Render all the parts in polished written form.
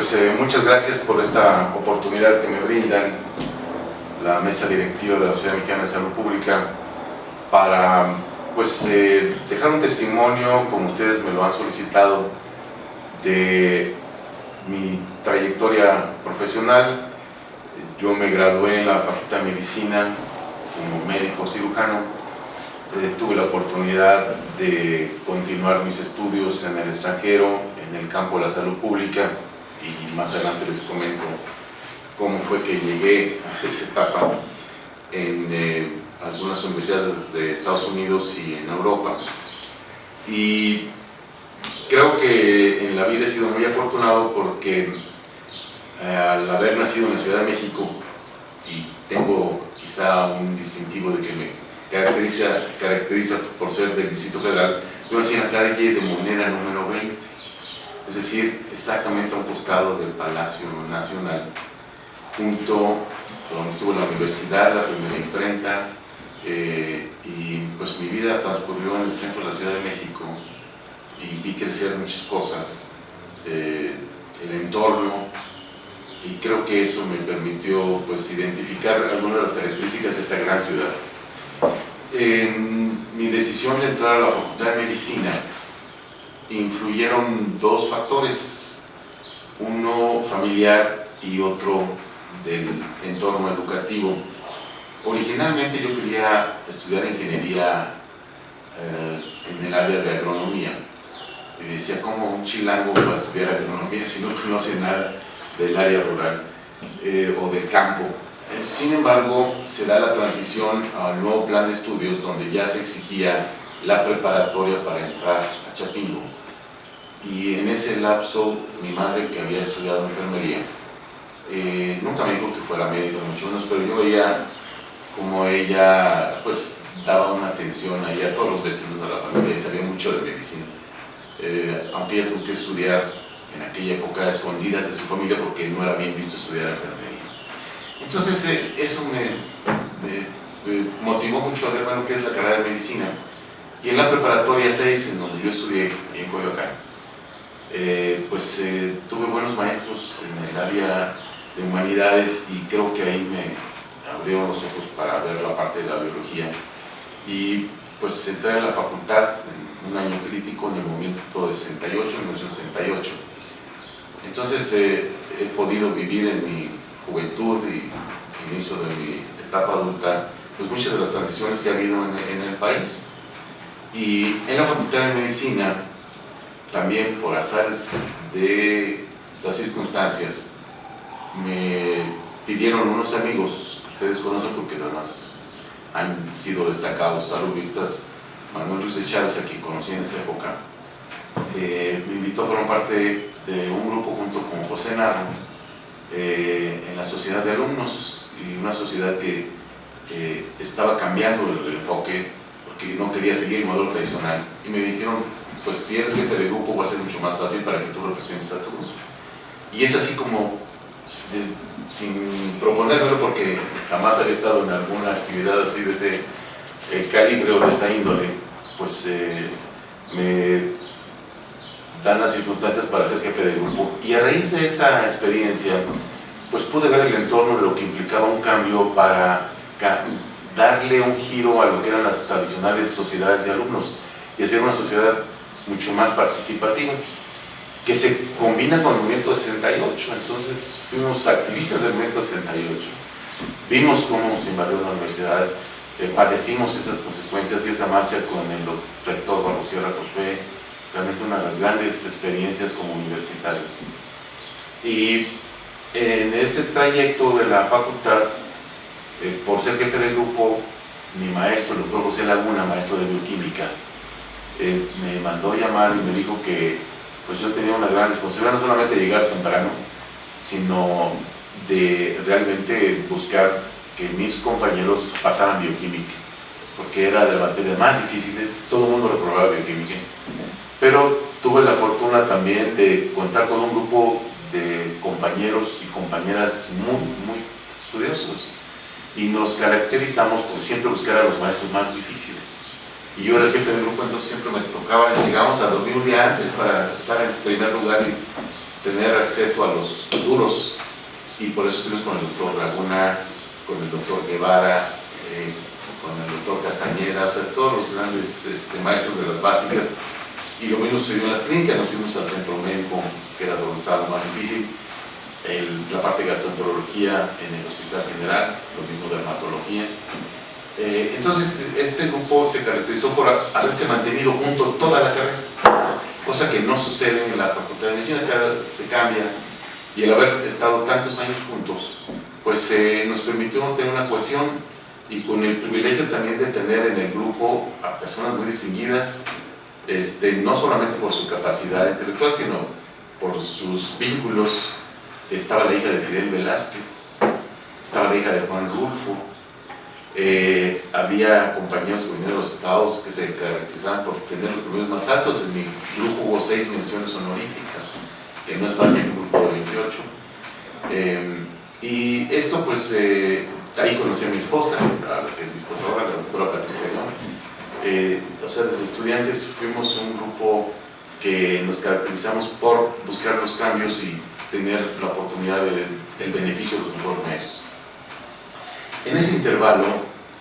Pues muchas gracias por esta oportunidad que me brindan la mesa directiva de la Sociedad Mexicana de Salud Pública para dejar un testimonio, como ustedes me lo han solicitado, de mi trayectoria profesional. Yo me gradué en la Facultad de Medicina como médico cirujano. Tuve la oportunidad de continuar mis estudios en el extranjero, en el campo de la salud pública, y más adelante les comento cómo fue que llegué a esa etapa en algunas universidades de Estados Unidos y en Europa. Y creo que en la vida he sido muy afortunado porque al haber nacido en la Ciudad de México, y tengo quizá un distintivo de que me caracteriza por ser del Distrito Federal, yo nací en la calle de Moneda número 20, es decir, exactamente a un costado del Palacio Nacional, junto a donde estuvo la universidad, la primera imprenta, y pues mi vida transcurrió en el centro de la Ciudad de México y vi crecer muchas cosas, el entorno, y creo que eso me permitió pues identificar algunas de las características de esta gran ciudad. En mi decisión de entrar a la Facultad de Medicina influyeron dos factores, uno familiar y otro del entorno educativo. Originalmente yo quería estudiar ingeniería en el área de agronomía, y decía, ¿cómo un chilango va a estudiar agronomía si no conoce nada del área rural o del campo? Sin embargo, se da la transición al nuevo plan de estudios donde ya se exigía la preparatoria para entrar a Chapingo. Y en ese lapso, mi madre, que había estudiado enfermería, nunca me dijo que fuera médico, mucho menos, pero yo veía como ella pues daba una atención ahí a todos los vecinos de la familia y sabía mucho de medicina. Aunque ella tuvo que estudiar en aquella época a escondidas de su familia porque no era bien visto estudiar enfermería. Entonces eso me motivó mucho a ver, bueno, qué es la carrera de medicina. Y en la preparatoria 6, en donde yo estudié en Coyoacán, tuve buenos maestros en el área de humanidades, y creo que ahí me abrieron los ojos para ver la parte de la biología. Y pues entré a la facultad en un año crítico, en el momento de 68, en 1968. Entonces he podido vivir en mi juventud y inicio de mi etapa adulta pues muchas de las transiciones que ha habido en el país. Y en la Facultad de Medicina, también por azares de las circunstancias, me pidieron unos amigos que ustedes conocen porque además han sido destacados saludistas, Manuel Ruiz de Chávez, a quien conocí en esa época, me invitó a formar parte de un grupo junto con José Narro en la sociedad de alumnos, y una sociedad que estaba cambiando el enfoque porque no quería seguir el modelo tradicional, y me dijeron, pues si eres jefe de grupo va a ser mucho más fácil para que tú representes a tu grupo. Y es así como, sin proponérmelo porque jamás había estado en alguna actividad así de ese calibre o de esa índole, pues me dan las circunstancias para ser jefe de grupo, y a raíz de esa experiencia pues pude ver el entorno de lo que implicaba un cambio para darle un giro a lo que eran las tradicionales sociedades de alumnos y hacer una sociedad mucho más participativa, que se combina con el movimiento 68. Entonces fuimos activistas del movimiento 68, vimos cómo se invadió la universidad, padecimos esas consecuencias, y esa marcha con el rector Barros Sierra fue realmente una de las grandes experiencias como universitarios. Y en ese trayecto de la facultad, por ser jefe de grupo, mi maestro, el doctor José Laguna, maestro de bioquímica, me mandó llamar y me dijo que pues yo tenía una gran responsabilidad, no solamente de llegar temprano, sino de realmente buscar que mis compañeros pasaran bioquímica, porque era de las materias más difíciles, todo el mundo reprobaba bioquímica, pero tuve la fortuna también de contar con un grupo de compañeros y compañeras muy estudiosos, y nos caracterizamos por siempre buscar a los maestros más difíciles. Y yo era el jefe de grupo, entonces siempre me tocaba, llegamos a dormir un día antes para estar en primer lugar tener acceso a los futuros, y por eso estuvimos con el doctor Laguna, con el doctor Guevara, con el doctor Castañeda, o sea, todos los grandes maestros de las básicas. Y lo mismo sucedió en las clínicas. Nos fuimos al centro médico, que era donde estaba lo más difícil, la parte de gastroenterología en el Hospital General, lo mismo dermatología. Entonces este grupo se caracterizó por haberse mantenido junto toda la carrera, cosa que no sucede en la Facultad de Medicina, que se cambia, y el haber estado tantos años juntos, pues nos permitió tener una cohesión, y con el privilegio también de tener en el grupo a personas muy distinguidas, no solamente por su capacidad intelectual, sino por sus vínculos. Estaba la hija de Fidel Velázquez, estaba la hija de Juan Rulfo, había compañeros que venían de los estados que se caracterizaban por tener los promedios más altos. En mi grupo hubo 6 menciones honoríficas, que no es fácil en un grupo de 28. Y esto pues, ahí conocí a mi esposa, que es mi esposa ahora, la doctora Patricia León. O sea, desde estudiantes fuimos un grupo que nos caracterizamos por buscar los cambios y tener la oportunidad del beneficio de los mejores meses. En ese intervalo,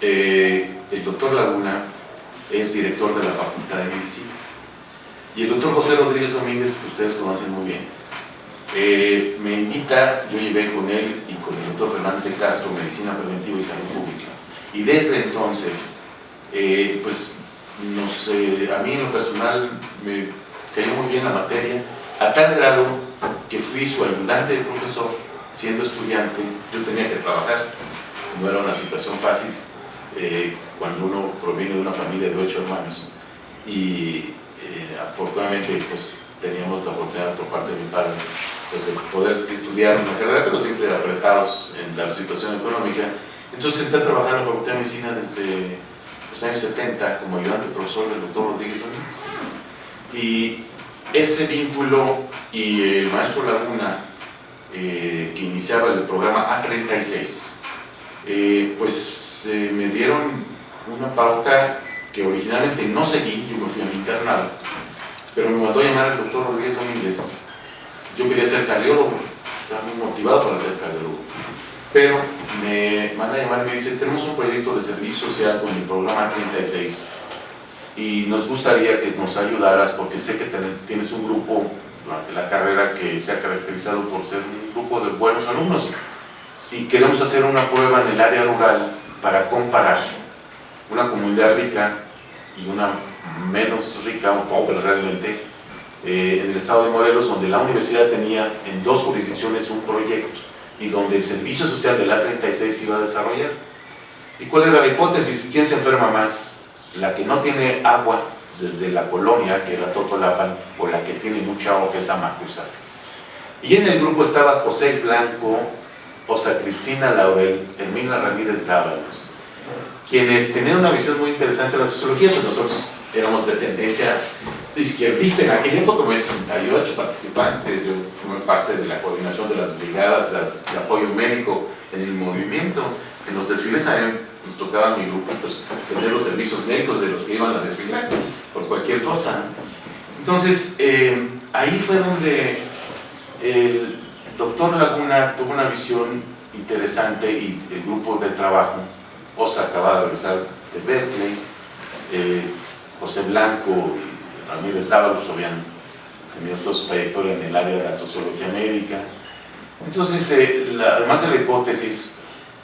el doctor Laguna es director de la Facultad de Medicina, y el doctor José Rodríguez Domínguez, que ustedes conocen muy bien, me invita. Yo llevé con él y con el doctor Fernández de Castro Medicina Preventiva y Salud Pública, y desde entonces pues a mí en lo personal me cayó muy bien la materia, a tal grado que fui su ayudante de profesor. Siendo estudiante, yo tenía que trabajar, no era una situación fácil, cuando uno proviene de una familia de 8 hermanos, y afortunadamente pues teníamos la oportunidad por parte de mi padre pues, de poder estudiar una carrera, pero siempre apretados en la situación económica. Entonces entré a trabajar en la Facultad de Medicina desde los años 70 como ayudante profesor del doctor Rodríguez Domínguez, y ese vínculo y el maestro Laguna, que iniciaba el programa A36, pues me dieron una pauta que originalmente no seguí. Yo me fui a mi internado, pero me mandó a llamar el doctor Rodríguez Domínguez. Yo quería ser cardiólogo, estaba muy motivado para ser cardiólogo, pero me manda a llamar y me dice: tenemos un proyecto de servicio social con el programa A36 y nos gustaría que nos ayudaras, porque sé que tienes un grupo durante la carrera que se ha caracterizado por ser un grupo de buenos alumnos, y queremos hacer una prueba en el área rural para comparar una comunidad rica y una menos rica o pobre realmente, en el estado de Morelos, donde la universidad tenía en 2 jurisdicciones un proyecto y donde el servicio social del A36 se iba a desarrollar. ¿Y cuál era la hipótesis? ¿Quién se enferma más? ¿La que no tiene agua desde la colonia, que era Totolapan, o la que tiene mucha agua, que es Amacuzac? Y en el grupo estaba José Blanco, Osa Cristina Laurel, Hermina Ramírez Dávalos, quienes tenían una visión muy interesante de la sociología. Pues nosotros éramos de tendencia izquierdista en aquella época, como en 68 participantes. Yo formé parte de la coordinación de las brigadas de apoyo médico en el movimiento. En los desfiles nos tocaba a mi grupo pues, tener los servicios médicos de los que iban a desfilar por cualquier cosa. Entonces, ahí fue donde el doctor Laguna tuvo una visión interesante, y el grupo de trabajo, Osa acababa de regresar de Berkeley, José Blanco y Ramírez Dávalos habían tenido toda su trayectoria en el área de la sociología médica. Entonces, además de la hipótesis,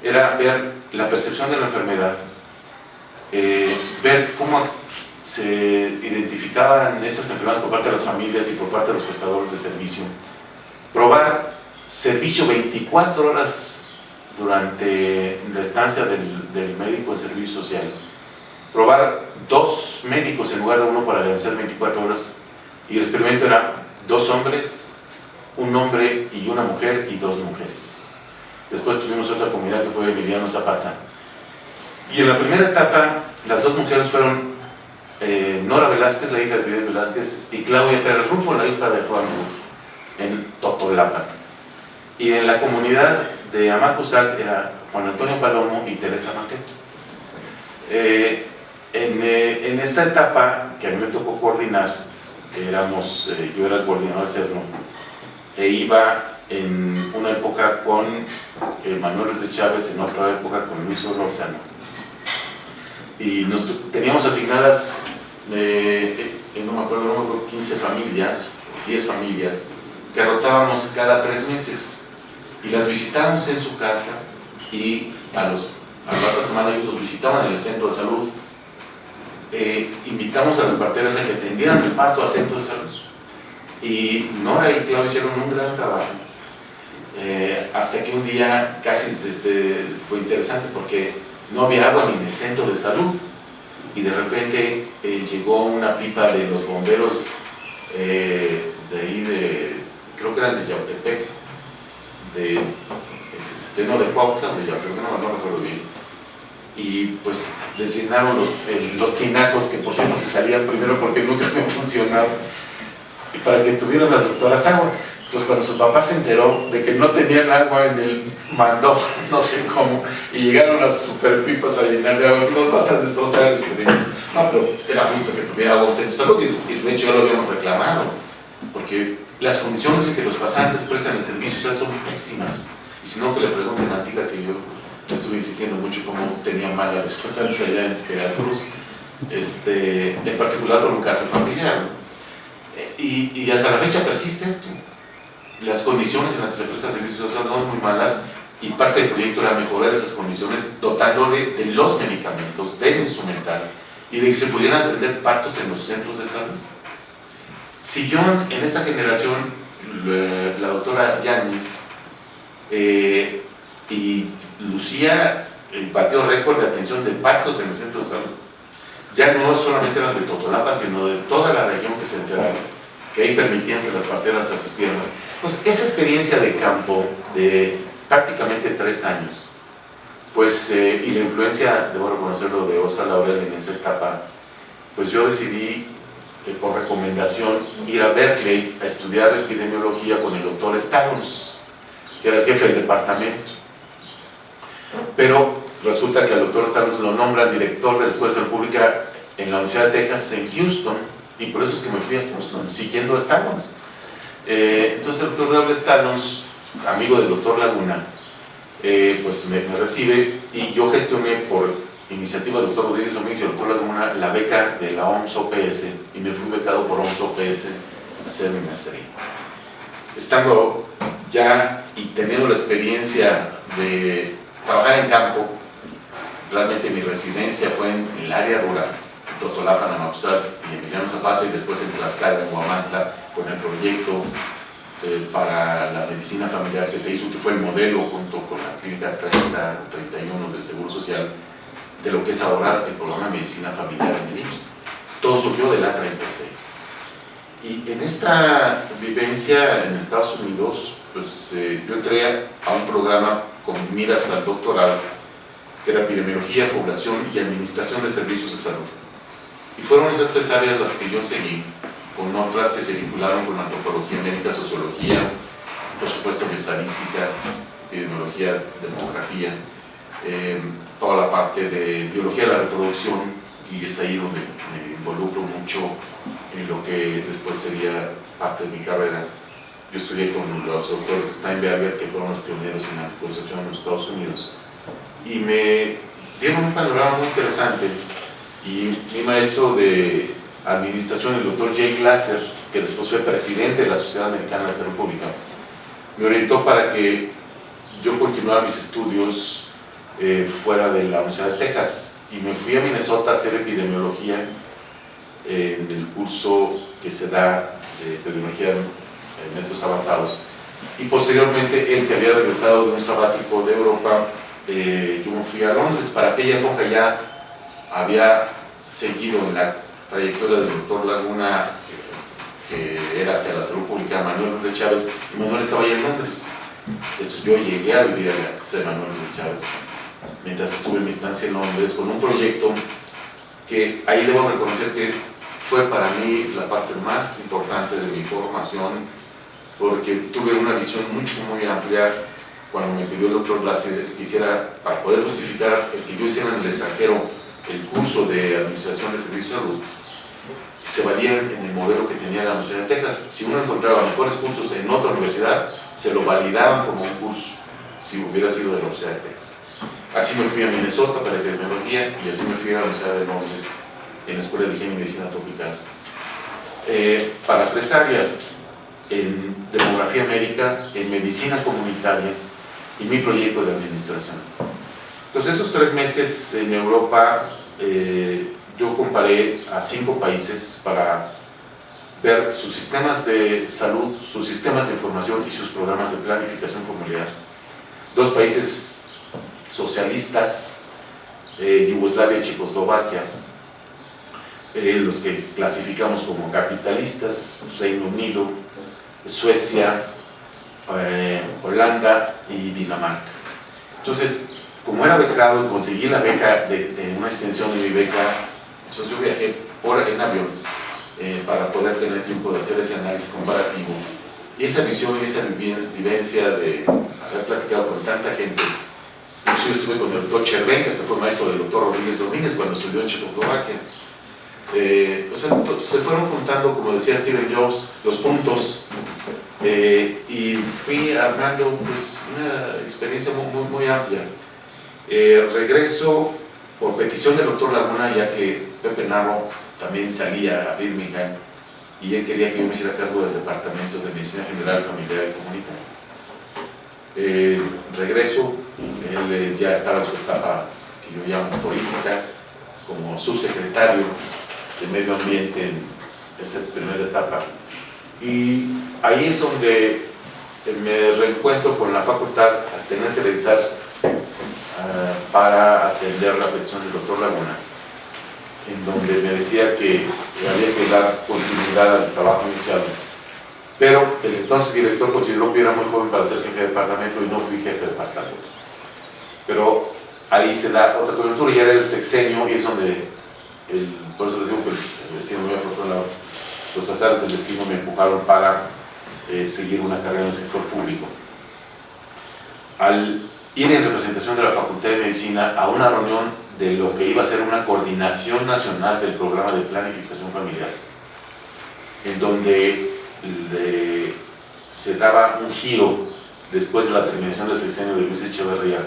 era ver la percepción de la enfermedad, ver cómo se identificaban esas enfermedades por parte de las familias y por parte de los prestadores de servicio, probar servicio 24 horas durante la estancia del médico de servicio social, probar 2 médicos en lugar de 1 para vencer 24 horas, y el experimento era 2 hombres, 1 hombre y 1 mujer, y 2 mujeres. Después tuvimos otra comunidad que fue Emiliano Zapata, y en la primera etapa las 2 mujeres fueron Nora Velázquez, la hija de Fidel Velázquez, y Claudia Pérez Rufo, la hija de Juan Rufo, en Totolapan. Y en la comunidad de Amacuzac era Juan Antonio Palomo y Teresa Maqueto. En esta etapa que a mí me tocó coordinar, yo era el coordinador externo, e iba en una época con Manuel Ruiz de Chávez, en otra época con Luis Solórzano. Y teníamos asignadas, no me acuerdo, 15 familias, 10 familias, que rotábamos cada 3 meses. Y las visitábamos en su casa y a la otra semana ellos los visitaban en el centro de salud. Invitamos a las parteras a que atendieran el parto al centro de salud. Y Nora y Claudio hicieron un gran trabajo. Hasta que un día casi fue interesante porque no había agua ni en el centro de salud. Y de repente llegó una pipa de los bomberos de ahí, creo que eran de Yautepec, no de Cuautla, de Yautepec, no recuerdo bien. Y pues les llenaron los tinacos, que por cierto se salían primero porque nunca me funcionaba, y para que tuvieran las doctoras agua. Entonces cuando su papá se enteró de que no tenían agua en el mandó, no sé cómo, y llegaron las super pipas a llenar de agua, nos vas a destrozar. Y digo, no, pero era justo que tuviera agua en centro de salud, y de hecho ya lo habíamos reclamado, porque las condiciones en que los pasantes prestan el servicio son pésimas. Y si no, que le pregunten a Antigua, que yo estuve insistiendo mucho cómo tenían mal a los pasantes allá en Veracruz, en particular por un caso familiar. Y hasta la fecha persiste esto. Las condiciones en las que se prestan servicios son muy malas, y parte del proyecto era mejorar esas condiciones dotándole de los medicamentos, del instrumental, y de que se pudieran atender partos en los centros de salud. Siguió en esa generación la doctora Yáñez, y Lucía batió récord de atención de partos en el centro de salud. Ya no solamente eran de Totolapan, sino de toda la región que se enteraba, que ahí permitían que las parteras asistieran. Pues esa experiencia de campo de prácticamente 3 años, pues, y la influencia, debo reconocerlo, de Osa Laurel en esa etapa, pues yo decidí, por recomendación, ir a Berkeley a estudiar epidemiología con el doctor Stallons, que era el jefe del departamento. Pero resulta que al doctor Stallons lo nombran director de la Escuela de Salud Pública en la Universidad de Texas en Houston, y por eso es que me fui a Houston, siguiendo a Stallons. Entonces el doctor Raúl Stallons, amigo del doctor Laguna, pues me recibe, y yo gestioné por iniciativa del doctor Rodríguez Domínguez y el doctor Laguna la beca de la OMS OPS, y me fui becado por OMS OPS a hacer mi maestría. Estando ya y teniendo la experiencia de trabajar en campo, realmente mi residencia fue en el área rural, Totolapan, Amauzal y Emiliano Zapata, y después en Tlaxcala, en Huamantla, con el proyecto para la medicina familiar que se hizo, que fue el modelo junto con la clínica 30-31 del Seguro Social de lo que es ahora el programa de medicina familiar en el IMSS. Todo surgió de la 36. Y en esta vivencia en Estados Unidos, pues yo entré a un programa con miras al doctorado, que era epidemiología, población y administración de servicios de salud. Y fueron esas 3 áreas las que yo seguí, con otras que se vincularon con antropología médica, sociología, por supuesto estadística, epidemiología, demografía, toda la parte de biología de la reproducción, y es ahí donde me involucro mucho en lo que después sería parte de mi carrera. Yo estudié con los doctores Steinberger, que fueron los pioneros en anticoncepción en los Estados Unidos, y me dieron un panorama muy interesante. Y mi maestro de administración, el doctor Jay Glasser, que después fue presidente de la Sociedad Americana de Salud Pública, me orientó para que yo continuara mis estudios fuera de la Universidad de Texas, y me fui a Minnesota a hacer epidemiología en el curso que se da de epidemiología en métodos avanzados. Y posteriormente, él, que había regresado de un sabático de Europa, yo me fui a Londres. Para aquella época ya había seguido en la trayectoria del doctor Laguna, que era hacia la salud pública, Manuel Ruiz de Chávez, y Manuel estaba allá en Londres. De hecho, yo llegué a vivir en la casa de Manuel Ruiz de Chávez mientras estuve en mi estancia en Londres, con un proyecto que ahí debo reconocer que fue para mí la parte más importante de mi formación, porque tuve una visión muy amplia. Cuando me pidió el doctor Blase que hiciera, para poder justificar el que yo hiciera en el extranjero el curso de administración de servicios de salud, se valían en el modelo que tenía la Universidad de Texas. Si uno encontraba mejores cursos en otra universidad, se lo validaban como un curso, si hubiera sido de la Universidad de Texas. Así me fui a Minnesota para epidemiología y así me fui a la Universidad de Londres en la Escuela de Higiene y Medicina Tropical. Para 3 áreas, en demografía médica, en medicina comunitaria y mi proyecto de administración. Entonces, esos 3 meses en Europa, yo comparé a 5 países para ver sus sistemas de salud, sus sistemas de información y sus programas de planificación familiar. 2 países socialistas, Yugoslavia y Checoslovaquia, los que clasificamos como capitalistas, Reino Unido, Suecia, Holanda y Dinamarca. Entonces, como era becado y conseguí la beca, una extensión de mi beca, entonces yo viajé en avión para poder tener tiempo de hacer ese análisis comparativo. Y esa visión y esa vivencia de haber platicado con tanta gente. Yo estuve con el doctor Chervenka, que fue maestro del doctor Rodríguez Domínguez cuando estudió en Checoslovaquia. O sea, se fueron contando, como decía Stephen Jobs, los puntos, y fui armando pues, una experiencia muy amplia. Regreso por petición del doctor Laguna, ya que Pepe Narro también salía a Birmingham y él quería que yo me hiciera cargo del departamento de medicina general, familiar y comunitaria. Regreso, él ya estaba en su etapa que yo llamo política, como subsecretario de medio ambiente en esa primera etapa, y ahí es donde me reencuentro con la facultad al tener que regresar para atender la petición del doctor Laguna, en donde me decía que había que dar continuidad al trabajo inicial, pero el entonces director consideró que yo era muy joven para ser jefe de departamento y no fui jefe de departamento. Pero ahí se da otra coyuntura, ya era el sexenio y es donde, por eso les digo que el destino muy afortunado, los azares del destino me empujaron para seguir una carrera en el sector público. Al ir en representación de la Facultad de Medicina a una reunión de lo que iba a ser una coordinación nacional del programa de planificación familiar, en donde se daba un giro después de la terminación del sexenio de Luis Echeverría,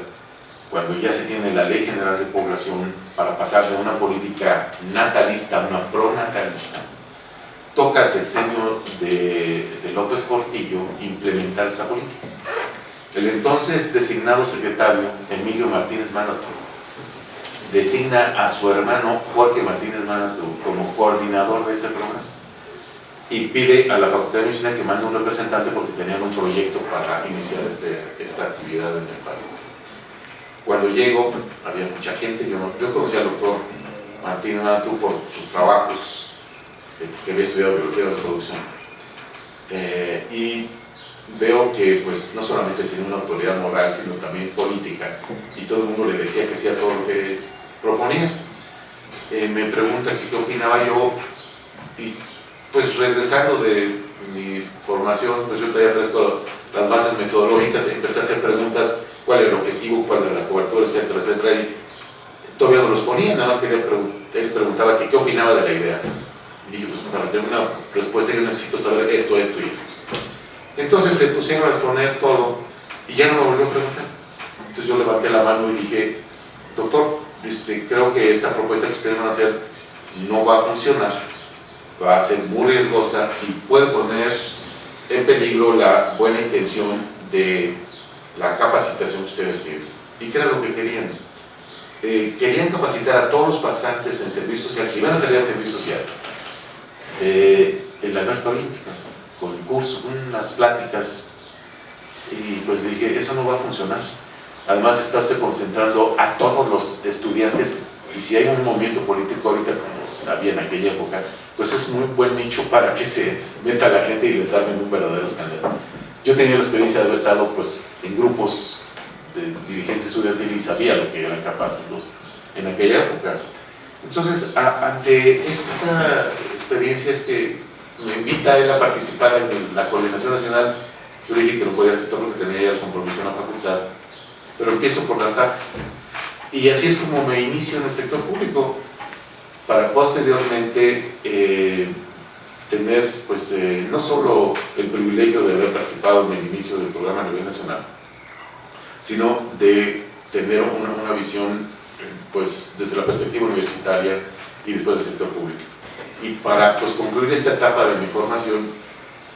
cuando ya se tiene la Ley General de Población para pasar de una política natalista a una pronatalista, toca el sexenio de López Portillo implementar esa política. El entonces designado secretario, Emilio Martínez Manato, designa a su hermano Jorge Martínez Manato como coordinador de ese programa y pide a la Facultad de Medicina que mande un representante porque tenían un proyecto para iniciar esta actividad en el país. Cuando llego, había mucha gente, yo conocí al doctor Martínez Manato por sus trabajos, que había estudiado biología de la reproducción, y veo que pues, no solamente tiene una autoridad moral, sino también política, y todo el mundo le decía que hacía todo lo que proponía. Me pregunta qué opinaba yo, y pues regresando de mi formación, pues yo todavía ofrezco las bases metodológicas, empecé a hacer preguntas, cuál era el objetivo, cuál era la cobertura, etcétera, etcétera, y todavía no los ponía, nada más que él preguntaba qué opinaba de la idea. Y dije, pues para tener una respuesta yo necesito saber esto y esto. Entonces se pusieron a exponer todo y ya no me volvió a preguntar. Entonces yo levanté la mano y dije, doctor, creo que esta propuesta que ustedes van a hacer no va a funcionar, va a ser muy riesgosa y puede poner en peligro la buena intención de la capacitación que ustedes tienen. ¿Y qué era lo que querían? Querían capacitar a todos los pasantes en servicio social, que iban a salir al servicio social, en la alberca olímpica, con cursos, unas pláticas, y pues le dije, eso no va a funcionar. Además está usted concentrando a todos los estudiantes, y si hay un movimiento político ahorita, como había en aquella época, pues es muy buen nicho para que se meta la gente y les armen un verdadero escándalo. Yo tenía la experiencia de haber estado pues, en grupos de dirigencia estudiantil y sabía lo que eran capaces en aquella época. Entonces, ante esa experiencia es que me invita él a participar en la coordinación nacional. Yo le dije que no podía aceptar porque tenía ya el compromiso en la facultad, pero empiezo por las tardes. Y así es como me inicio en el sector público. para posteriormente tener pues, no solo el privilegio de haber participado en el inicio del programa a nivel nacional, sino de tener una visión pues, desde la perspectiva universitaria y después del sector público. Y para pues, concluir esta etapa de mi formación,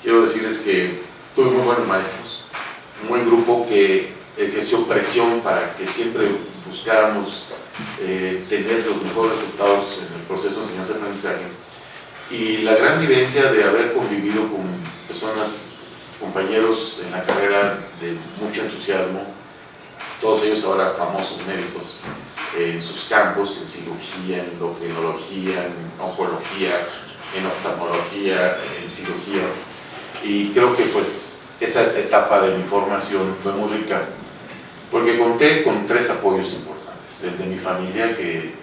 quiero decirles que tuve muy buenos maestros, un buen grupo que ejerció presión para que siempre buscáramos tener los mejores resultados en el proceso de enseñanza-aprendizaje, y la gran vivencia de haber convivido con personas, compañeros en la carrera de mucho entusiasmo, todos ellos ahora famosos médicos, en sus campos, en cirugía, en endocrinología, en oncología, en oftalmología, en cirugía, y creo que pues esa etapa de mi formación fue muy rica, porque conté con 3 apoyos importantes. El de mi familia, que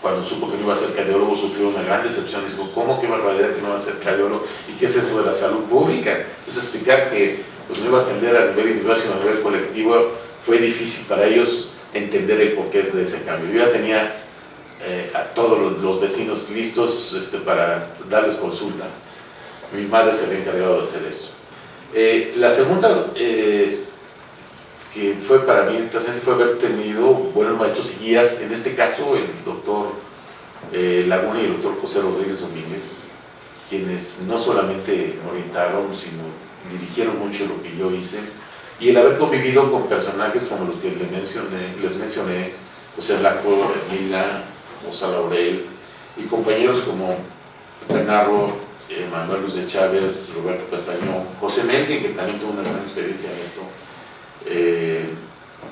cuando supo que no iba a ser cardiólogo sufrió una gran decepción, dijo, ¿cómo qué barbaridad que no va a ser cardiólogo? ¿Y qué es eso de la salud pública? Entonces explicar que pues, no iba a atender a nivel individual sino a nivel colectivo fue difícil para ellos entender el porqué de ese cambio. Yo ya tenía a todos los vecinos listos para darles consulta. Mi madre se había encargado de hacer eso. La segunda que fue para mí interesante fue haber tenido buenos maestros y guías, en este caso el doctor Laguna y el doctor José Rodríguez Domínguez, quienes no solamente me orientaron, sino dirigieron mucho lo que yo hice, y el haber convivido con personajes como los que les mencioné, José Blanco, Mila, Osa Laurel, y compañeros como Bernardo, Manuel Luz de Chávez, Roberto Castañón, José Melgen, que también tuvo una gran experiencia en esto,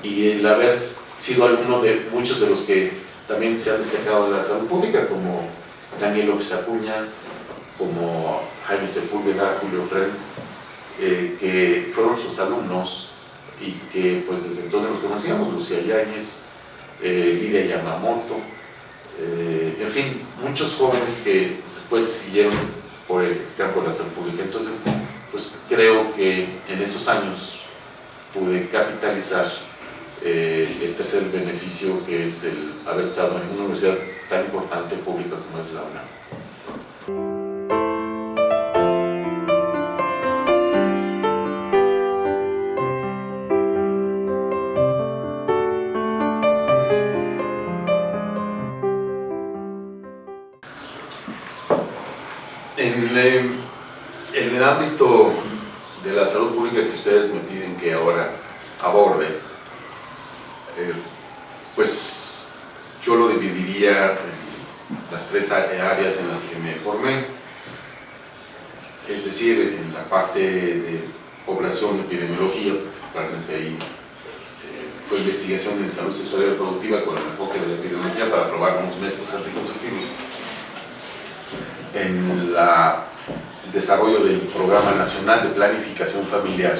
y el haber sido alguno de muchos de los que también se han destacado en la salud pública, como Daniel López Acuña, como Jaime Sepúlveda, Julio Fren, que fueron sus alumnos y que pues desde entonces los conocíamos, Lucía Yáñez, Lidia Yamamoto, en fin, muchos jóvenes que después siguieron por el campo de la salud pública. Entonces, pues creo que en esos años pude capitalizar el tercer beneficio, que es el haber estado en una universidad tan importante pública como es la UNAM. En el ámbito de la salud pública que ustedes me piden que ahora aborde, pues yo lo dividiría en las 3 áreas en las que me formé, es decir, en la parte de población, epidemiología, particularmente ahí fue investigación en salud sexual y reproductiva con el enfoque de la epidemiología para probar nuevos métodos anticonceptivos. En el desarrollo del Programa Nacional de Planificación Familiar,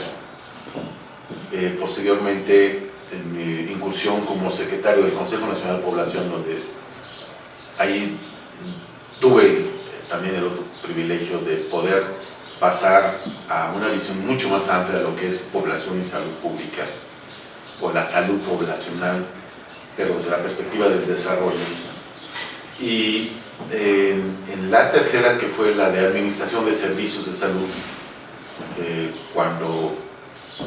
posteriormente en mi incursión como secretario del Consejo Nacional de Población, donde ahí tuve también el otro privilegio de poder pasar a una visión mucho más amplia de lo que es población y salud pública, o la salud poblacional, pero desde la perspectiva del desarrollo. Y en la tercera, que fue la de administración de servicios de salud, cuando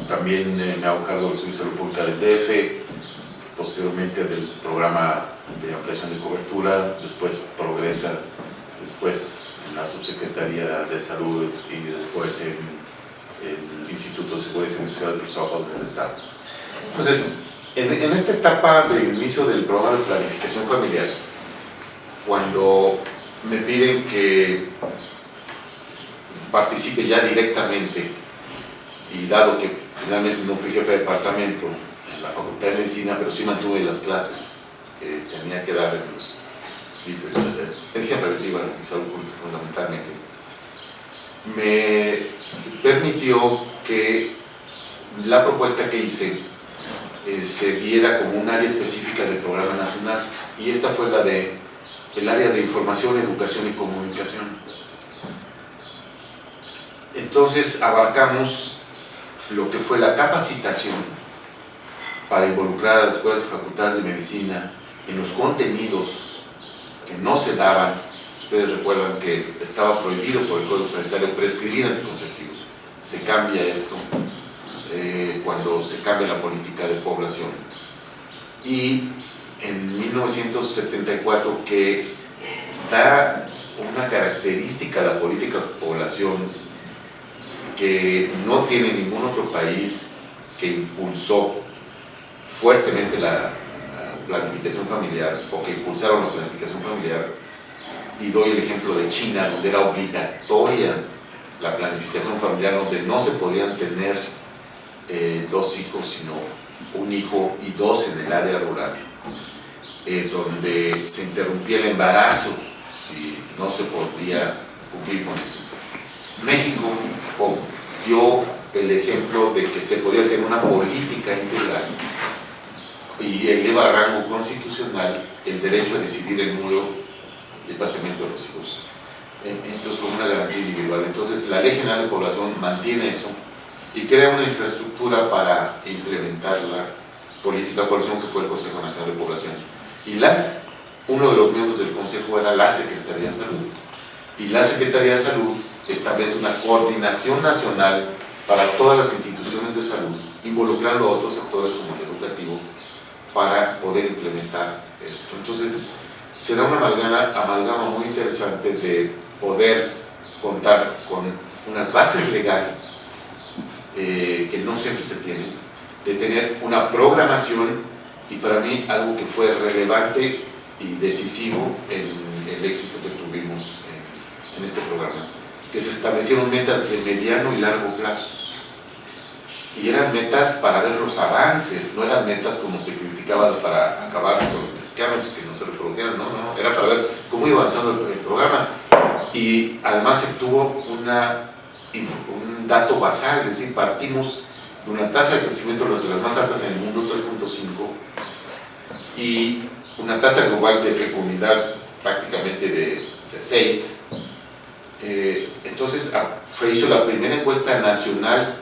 también me hago cargo del Servicio de Salud Pública del DF, posteriormente del programa de ampliación de cobertura, después Progresa, después en la Subsecretaría de Salud y después en el Instituto de Seguridad y Servicios Sociales de los Trabajadores del Estado. Entonces, en esta etapa de inicio del programa de planificación familiar, cuando me piden que participe ya directamente, y dado que finalmente no fui jefe de departamento en la Facultad de Medicina, pero sí mantuve las clases que tenía que dar en los medicina preventiva y salud pública fundamentalmente, me permitió que la propuesta que hice se diera como un área específica del programa nacional, y esta fue la de el área de información, educación y comunicación. Entonces abarcamos lo que fue la capacitación para involucrar a las escuelas y facultades de medicina en los contenidos que no se daban. Ustedes recuerdan que estaba prohibido por el Código Sanitario prescribir anticonceptivos. Se cambia esto cuando se cambia la política de población. Y en 1974, que da una característica a la política de población que no tiene ningún otro país, que impulsó fuertemente la planificación familiar, o que impulsaron la planificación familiar, y doy el ejemplo de China, donde era obligatoria la planificación familiar, donde no se podían tener 2 hijos, sino 1 hijo y 2 en el área rural, donde se interrumpía el embarazo si no se podía cumplir con eso. México dio el ejemplo de que se podía tener una política integral y eleva a rango constitucional el derecho a decidir el número y el pasamiento de los hijos, entonces con una garantía individual. Entonces la Ley General de Población mantiene eso y crea una infraestructura para implementar la política de población, que fue el Consejo Nacional de Población. Y uno de los miembros del Consejo era la Secretaría de Salud. Y la Secretaría de Salud establece una coordinación nacional para todas las instituciones de salud, involucrando a otros actores como el educativo, para poder implementar esto. Entonces, se da una amalgama muy interesante de poder contar con unas bases legales que no siempre se tienen, de tener una programación, y para mí algo que fue relevante y decisivo en el éxito que tuvimos en este programa, que se establecieron metas de mediano y largo plazo. Y eran metas para ver los avances, no eran metas como se criticaban para acabar con los mexicanos, que no se reprodujeran, no, era para ver cómo iba avanzando el programa. Y además se tuvo un dato basal, es decir, partimos de una tasa de crecimiento de las más altas en el mundo, 3.5, y una tasa global de fecundidad prácticamente de 6. Entonces se hizo la primera encuesta nacional,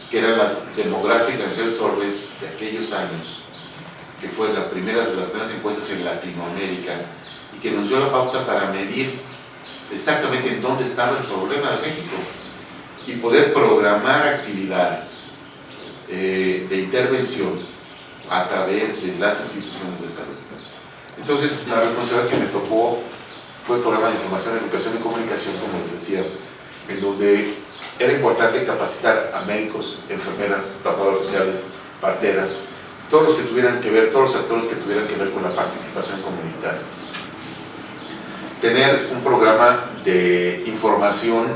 que era la demográfica en Health Surveys de aquellos años, que fue de las primeras encuestas en Latinoamérica, y que nos dio la pauta para medir exactamente en dónde estaba el problema de México y poder programar actividades de intervención a través de las instituciones de salud. Entonces, la responsabilidad que me tocó fue el programa de información, educación y comunicación, como les decía, en donde era importante capacitar a médicos, enfermeras, trabajadoras sociales, parteras, todos los que tuvieran que ver, todos los actores que tuvieran que ver con la participación comunitaria. Tener un programa de información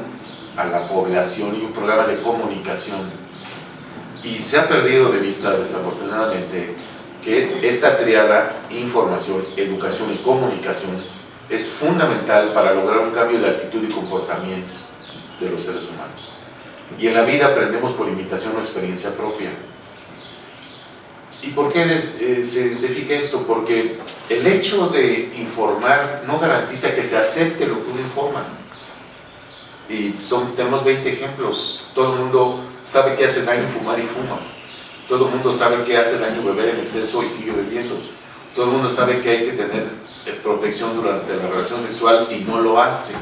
a la población y un programa de comunicación. Y se ha perdido de vista, desafortunadamente, que esta triada, información, educación y comunicación, es fundamental para lograr un cambio de actitud y comportamiento de los seres humanos. Y en la vida aprendemos por imitación o experiencia propia. ¿Y por qué se identifica esto? Porque el hecho de informar no garantiza que se acepte lo que uno informa. Y tenemos 20 ejemplos. Todo el mundo sabe que hace daño fumar y fuma. Todo el mundo sabe que hace daño beber en exceso y sigue bebiendo. Todo el mundo sabe que hay que tener protección durante la relación sexual y no lo hace.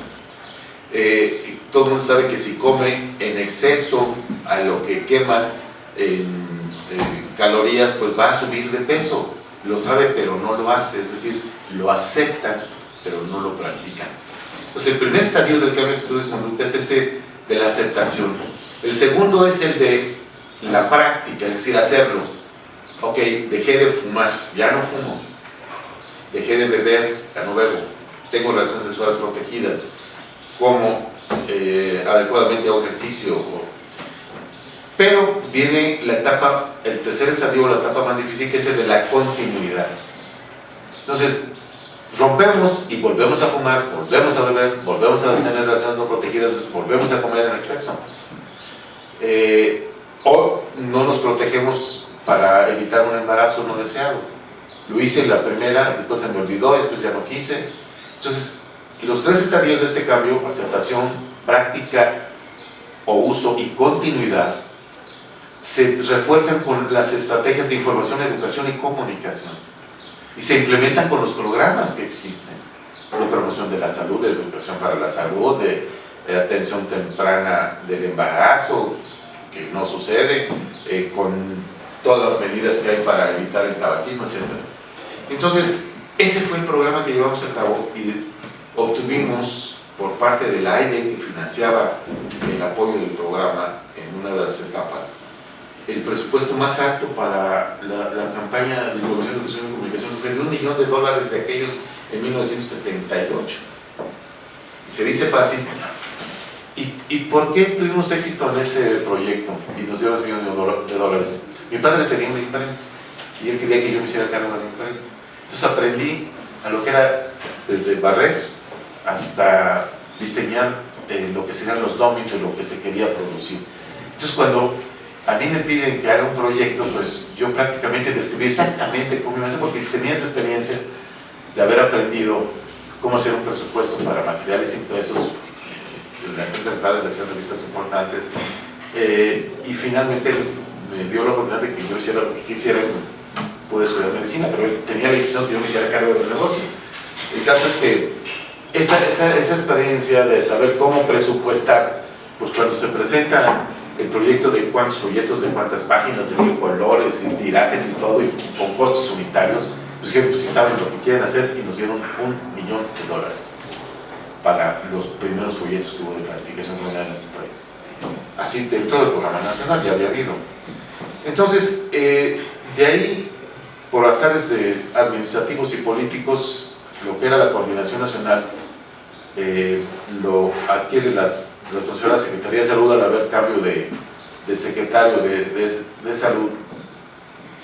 Todo el mundo sabe que si come en exceso a lo que quema en calorías, pues va a subir de peso. Lo sabe, pero no lo hace. Es decir, lo aceptan, pero no lo practican. Pues el primer estadio del cambio de actitud de conducta es este de la aceptación. El segundo es el de la práctica, es decir, hacerlo. Ok, dejé de fumar, ya no fumo. Dejé de beber, ya no bebo. Tengo relaciones sexuales protegidas. Como adecuadamente hago ejercicio. Pero viene la etapa, el tercer estadio, la etapa más difícil, que es el de la continuidad. Entonces, rompemos y volvemos a fumar, volvemos a beber, volvemos a tener relaciones no protegidas, volvemos a comer en exceso. O no nos protegemos para evitar un embarazo no deseado. Lo hice la primera, después se me olvidó, después ya no quise. Entonces, los 3 estadios de este cambio, aceptación, práctica o uso y continuidad, se refuerzan con las estrategias de información, educación y comunicación, y se implementan con los programas que existen. de promoción de la salud, de educación para la salud, de atención temprana del embarazo, que no sucede, con todas las medidas que hay para evitar el tabaquismo, etc. Entonces, ese fue el programa que llevamos a cabo y obtuvimos por parte de la AIDE, que financiaba el apoyo del programa en una de las etapas, el presupuesto más alto para la campaña de promoción de educación y comunicación fue de $1 millón de aquellos en 1978. Se dice fácil. ¿Y por qué tuvimos éxito en ese proyecto y nos dio $2 millones de dólares? Mi padre tenía una imprenta y él quería que yo me hiciera cargo de la imprenta. Entonces aprendí a lo que era desde barrer hasta diseñar lo que serían los dummies de lo que se quería producir. Entonces cuando a mí me piden que haga un proyecto, pues yo prácticamente describí exactamente cómo iba a hacer, porque tenía esa experiencia de haber aprendido cómo hacer un presupuesto para materiales impresos. La empresa de padres de hacer revistas importantes, y finalmente me dio la oportunidad de que yo hiciera lo que quisiera. Pude estudiar medicina, pero él tenía la decisión que yo me hiciera cargo del negocio. El caso es que esa experiencia de saber cómo presupuestar, pues cuando se presenta el proyecto de cuántos folletos, de cuántas páginas, de qué colores y tirajes y todo, y con costos unitarios, pues que pues, sí saben lo que quieren hacer, y nos dieron $1 millón para los primeros folletos que hubo de planificación familiar en este país. Así, dentro del programa nacional ya había habido. Entonces, de ahí, por azares administrativos y políticos, lo que era la coordinación nacional lo adquiere la responsabilidad de la Secretaría de Salud al haber cambio de secretario de Salud,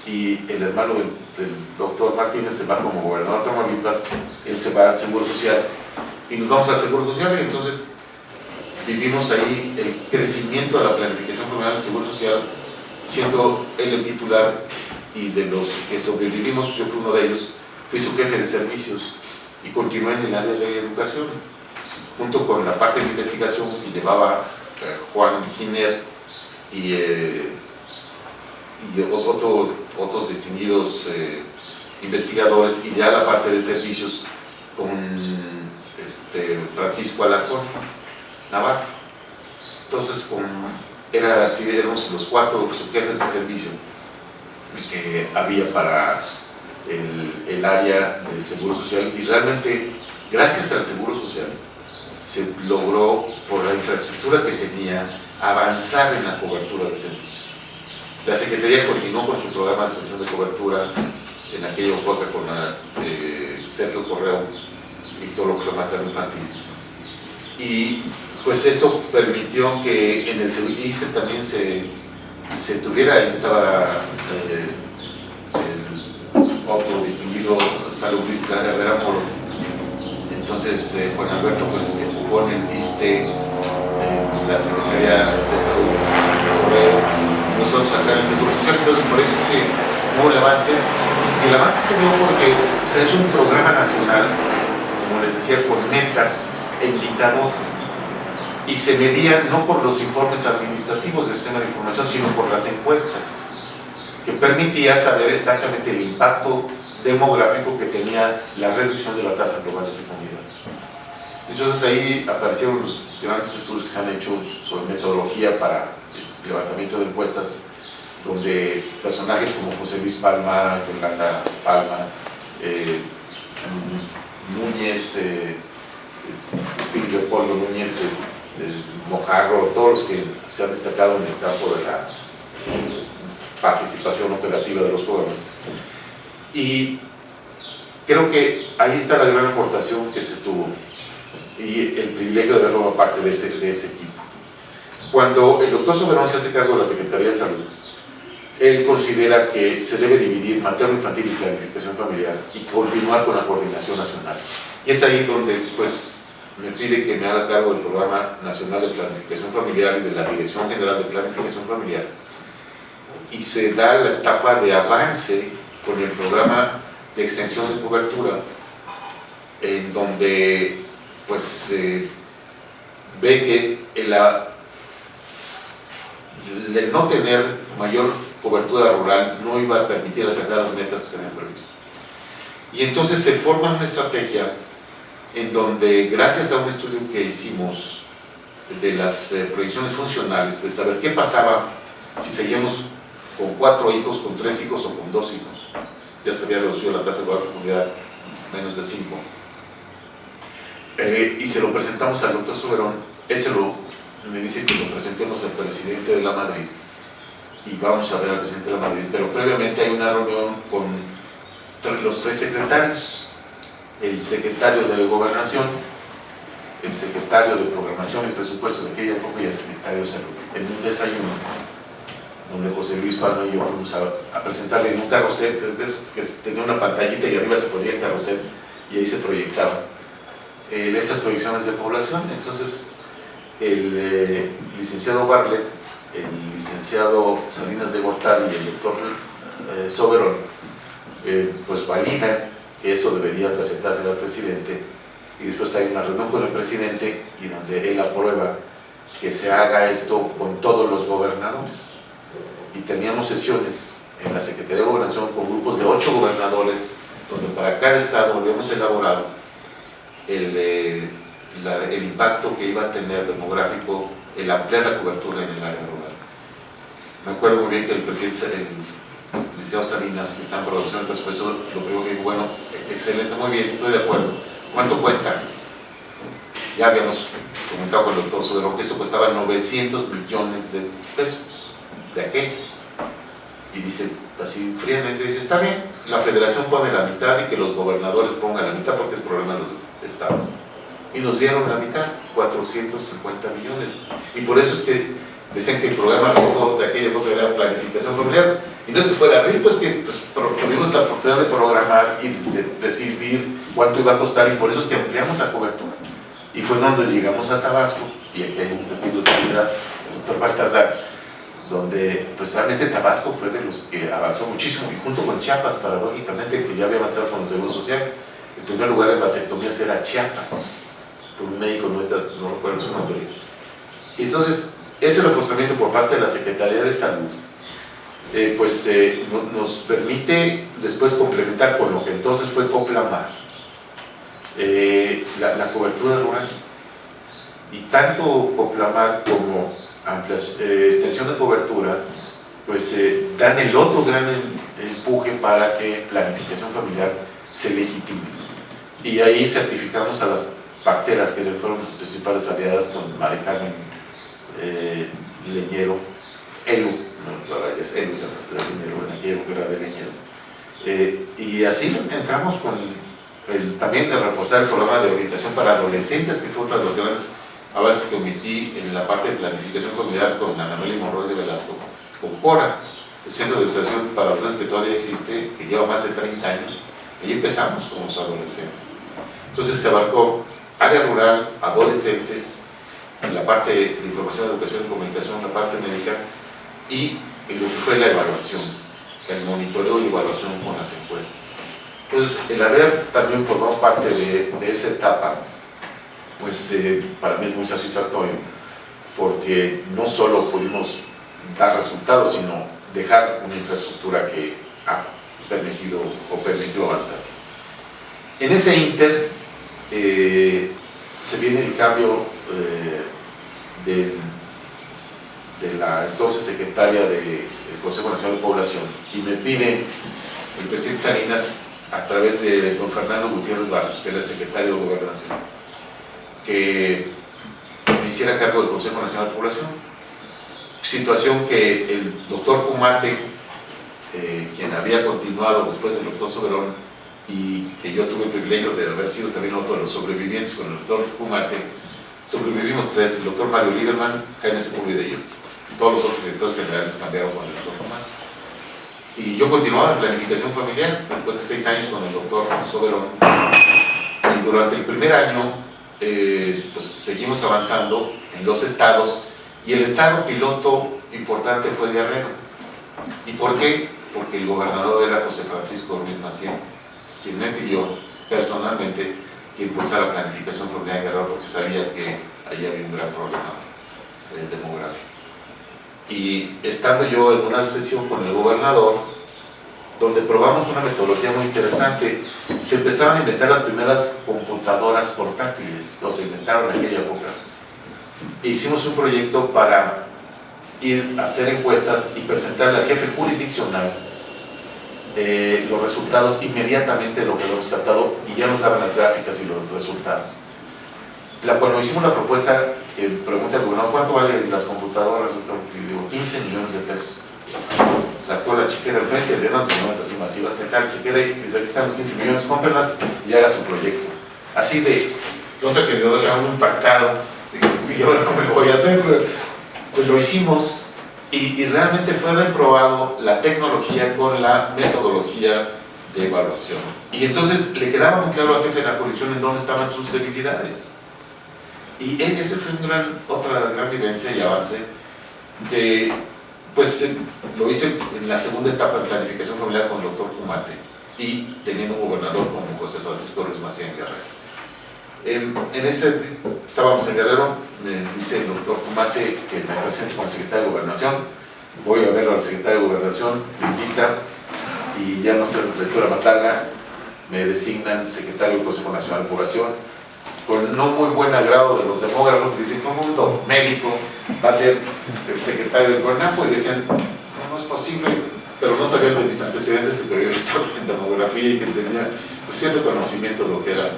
y el hermano del doctor Martínez se va como gobernador de Tamaulipas, él se va al Seguro Social y nos vamos al Seguro Social, y entonces vivimos ahí el crecimiento de la planificación familiar del Seguro Social, siendo él el titular, y de los que sobrevivimos, yo fui uno de ellos, fui su jefe de servicios y continué en el área de educación, junto con la parte de investigación que llevaba Juan Giner y otros distinguidos investigadores, y ya la parte de servicios con Francisco Alarcón Navarro. Entonces, éramos los 4 subjefes de servicio que había para el área del Seguro Social, y realmente, gracias al Seguro Social, se logró, por la infraestructura que tenía, avanzar en la cobertura de servicios. La Secretaría continuó con su programa de extensión de cobertura en aquella época con Sergio Correo, Víctor López Materno Infantil, y pues eso permitió que en el ISSSTE también se tuviera. Ahí estaba el otro distinguido saludista Herrera Moro. Entonces Juan Alberto pues empujó en el ISSSTE, en la Secretaría de Salud de Correo, nosotros acá en el Seguro Social. Entonces por eso es que hubo el avance, y el avance se dio porque se hizo un programa nacional, como les decía, con metas e indicadores, y se medían no por los informes administrativos de sistema de información, sino por las encuestas, que permitía saber exactamente el impacto demográfico que tenía la reducción de la tasa global de fecundidad. Entonces ahí aparecieron los grandes estudios que se han hecho sobre metodología para el levantamiento de encuestas, donde personajes como José Luis Palma, Yolanda Palma, Núñez, Leopoldo Núñez, Mojarro, todos los que se han destacado en el campo de la participación operativa de los programas. Y creo que ahí está la gran aportación que se tuvo y el privilegio de haber formado parte de ese equipo. Cuando el doctor Soberón se hace cargo de la Secretaría de Salud, él considera que se debe dividir materno-infantil y planificación familiar y continuar con la coordinación nacional. Y es ahí donde pues me pide que me haga cargo del Programa Nacional de Planificación Familiar y de la Dirección General de Planificación Familiar. Y se da la etapa de avance con el programa de extensión de cobertura, en donde pues se ve que el no tener mayor cobertura rural no iba a permitir alcanzar las metas que se habían previsto. Y entonces se forma una estrategia en donde gracias a un estudio que hicimos de las proyecciones funcionales, de saber qué pasaba si seguíamos con 4 hijos, con 3 hijos o con 2 hijos, ya se había reducido la tasa de igualdad de fecundidad menos de 5, y se lo presentamos al doctor Soberón. Él me dice que lo presentemos al presidente de la Madrid, y vamos a ver al presidente de la Madrid, pero previamente hay una reunión con los 3 secretarios, el secretario de Gobernación, el secretario de Programación y Presupuesto de aquella época y el secretario de Salud, en un desayuno donde José Luis Palma y yo fuimos a presentarle en un carrusel que tenía una pantallita y arriba se ponía el carrusel y ahí se proyectaban estas proyecciones de población. Entonces el licenciado Bartlett, el licenciado Salinas de Gortari y el doctor Soberón pues validan que eso debería presentarse al presidente, y después hay una reunión con el presidente y donde él aprueba que se haga esto con todos los gobernadores. Y teníamos sesiones en la Secretaría de Gobernación con grupos de 8 gobernadores, donde para cada estado habíamos elaborado el impacto que iba a tener demográfico el ampliar la cobertura en el área rural. Me acuerdo muy bien que el presidente, el licenciado Salinas, que está en producción del presupuesto, lo primero que dijo: bueno, excelente, muy bien, estoy de acuerdo. ¿Cuánto cuesta? Ya habíamos comentado con el doctor Soberón que eso costaba 900 millones de pesos de aquellos. Y dice, así fríamente, dice: está bien, la federación pone la mitad y que los gobernadores pongan la mitad porque es problema de los estados. Y nos dieron la mitad, 450 millones. Y por eso es que decían que el programa de aquella época era planificación familiar. Y no es que fuera rico, es que pues, tuvimos la oportunidad de programar y de decidir cuánto iba a costar, y por eso es que ampliamos la cobertura. Y fue cuando llegamos a Tabasco, y aquí hay un testigo de calidad, el doctor Baltazar, donde pues realmente Tabasco fue de los que avanzó muchísimo, y junto con Chiapas, paradójicamente, que ya había avanzado con el Seguro Social. En primer lugar en vasectomías era Chiapas, por un médico, no recuerdo su nombre. Y entonces, ese reforzamiento por parte de la Secretaría de Salud nos permite después complementar con lo que entonces fue Coplamar, la cobertura rural. Y tanto Coplamar como extensión de cobertura pues dan el otro gran empuje para que planificación familiar se legitime. Y ahí certificamos a las parteras que fueron las principales aliadas, con Mari Carmen Leñero, Elu, no, ahora ya es Elu, en aquella época era de Leñero. Y así entramos con también reforzar el programa de orientación para adolescentes, que fue otra de las grandes avances que omití en la parte de planificación familiar con Ana Amelia Monroy de Velasco, con CORA, el Centro de Educación para Adolescentes, que todavía existe, que lleva más de 30 años. Ahí empezamos con los adolescentes. Entonces se abarcó área rural, adolescentes, en la parte de información, educación y comunicación, la parte médica, y lo que fue la evaluación, el monitoreo y evaluación con las encuestas. Entonces, el haber también formado parte de esa etapa, pues para mí es muy satisfactorio, porque no solo pudimos dar resultados, sino dejar una infraestructura que ha permitió avanzar. En ese inter se viene el cambio de la entonces secretaria del Consejo Nacional de Población, y me pide el presidente Salinas, a través de don Fernando Gutiérrez Barrios, que era el secretario de Gobernación, que me hiciera cargo del Consejo Nacional de Población. Situación que el doctor Cumate, quien había continuado después del doctor Soberón, y que yo tuve el privilegio de haber sido también otro de los sobrevivientes con el doctor Cumate, sobrevivimos 3: el doctor Mario Lieberman, Jaime Sepúlveda y yo. Todos los otros directores generales cambiaron con el doctor Cumate. Y yo continuaba en planificación familiar después de 6 años con el doctor Soberón. Y durante el primer año, pues seguimos avanzando en los estados, y el estado piloto importante fue Guerrero. ¿Y por qué? Porque el gobernador era José Francisco Ruiz Massieu, quien me pidió personalmente que impulsara planificación familiar en Guerrero, porque sabía que allí había un gran problema demográfico. Y estando yo en una sesión con el gobernador, donde probamos una metodología muy interesante. Se empezaron a inventar las primeras computadoras portátiles, o se inventaron en aquella época. Hicimos un proyecto para ir a hacer encuestas y presentarle al jefe jurisdiccional los resultados inmediatamente de lo que habíamos captado, y ya nos daban las gráficas y los resultados. Cuando hicimos la propuesta, que pregunta al gobernador, ¿cuánto valen las computadoras? Y digo, 15 millones de pesos. Sacó la chequera al frente, de unas millones así masivas, sacar la chequera y dice, aquí están los 15 millones, cómprenlas y haga su proyecto. Así de, cosa que yo dejaba muy impactado, y ahora cómo lo voy a hacer, pues lo hicimos. Y realmente fue bien probado la tecnología con la metodología de evaluación. Y entonces le quedaba muy claro al jefe de la jurisdicción en dónde estaban sus debilidades. Y ese fue otra gran vivencia y avance que pues lo hice en la segunda etapa de planificación familiar con el doctor Kumate y teniendo un gobernador como José Francisco Ruiz Massieu en Guerrero. Estábamos en Guerrero, me dice el doctor Kumate que me presente con el secretario de Gobernación. Voy a verlo al secretario de Gobernación, me invita y ya no sé la historia más larga, me designan secretario del Consejo Nacional de Población, con no muy buen agrado de los demógrafos, que dicen, ¿cómo un médico va a ser el secretario del CONAPO? Y decían, no es posible, pero no sabían de mis antecedentes de que yo estaba en demografía y que tenía pues, cierto conocimiento de lo que era.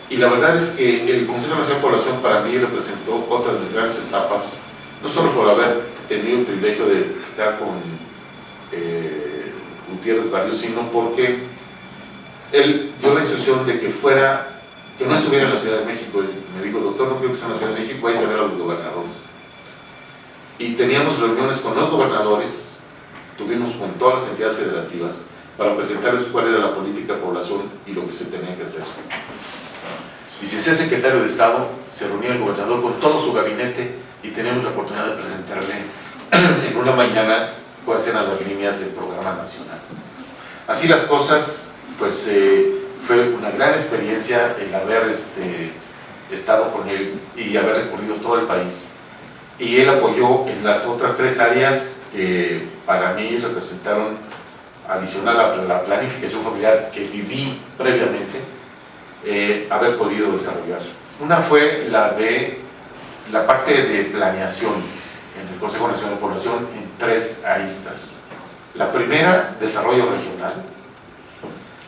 Y la verdad es que el Consejo Nacional de Población para mí representó otra de mis grandes etapas, no solo por haber tenido el privilegio de estar con Gutiérrez Barrios, sino porque él dio la instrucción de que no estuviera en la Ciudad de México. Me dijo, doctor, no quiero que esté en la Ciudad de México, vais a ver a los gobernadores. Y teníamos reuniones con los gobernadores, tuvimos con todas las entidades federativas, para presentarles cuál era la política de población y lo que se tenía que hacer. Y si ese secretario de Estado, se reunía el gobernador con todo su gabinete y teníamos la oportunidad de presentarle en una mañana cuáles eran las líneas del programa nacional. Así las cosas, pues fue una gran experiencia el haber estado con él y haber recorrido todo el país. Y él apoyó en las otras 3 áreas que para mí representaron, adicional a la planificación familiar que viví previamente, haber podido desarrollar. Una fue la parte de planeación en el Consejo Nacional de Población en 3 aristas. La primera, desarrollo regional.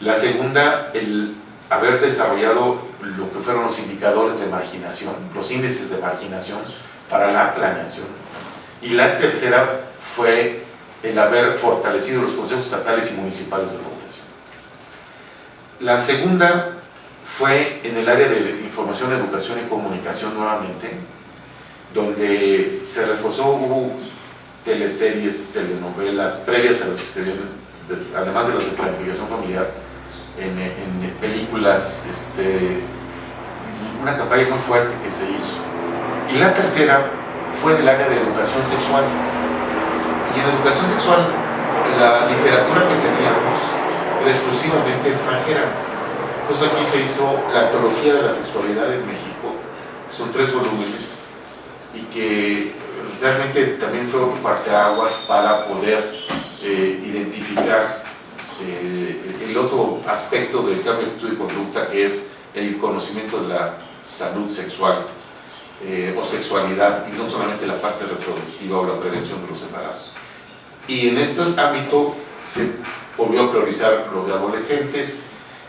La segunda, el haber desarrollado lo que fueron los indicadores de marginación, los índices de marginación para la planeación. Y la tercera fue el haber fortalecido los consejos estatales y municipales de población. La segunda fue en el área de información, educación y comunicación nuevamente, donde se reforzó, hubo teleseries, telenovelas previas a las que se dieron, además de las de planificación familiar, en películas, una campaña muy fuerte que se hizo. Y la tercera fue en el área de educación sexual. Y en educación sexual, la literatura que teníamos era exclusivamente extranjera. Entonces aquí se hizo la antología de la sexualidad en México, que son 3 volúmenes, y que realmente también fue un parteaguas para poder identificar el otro aspecto del cambio de actitud y conducta, que es el conocimiento de la salud sexual o sexualidad, y no solamente la parte reproductiva o la prevención de los embarazos. Y en este ámbito se volvió a priorizar lo de adolescentes.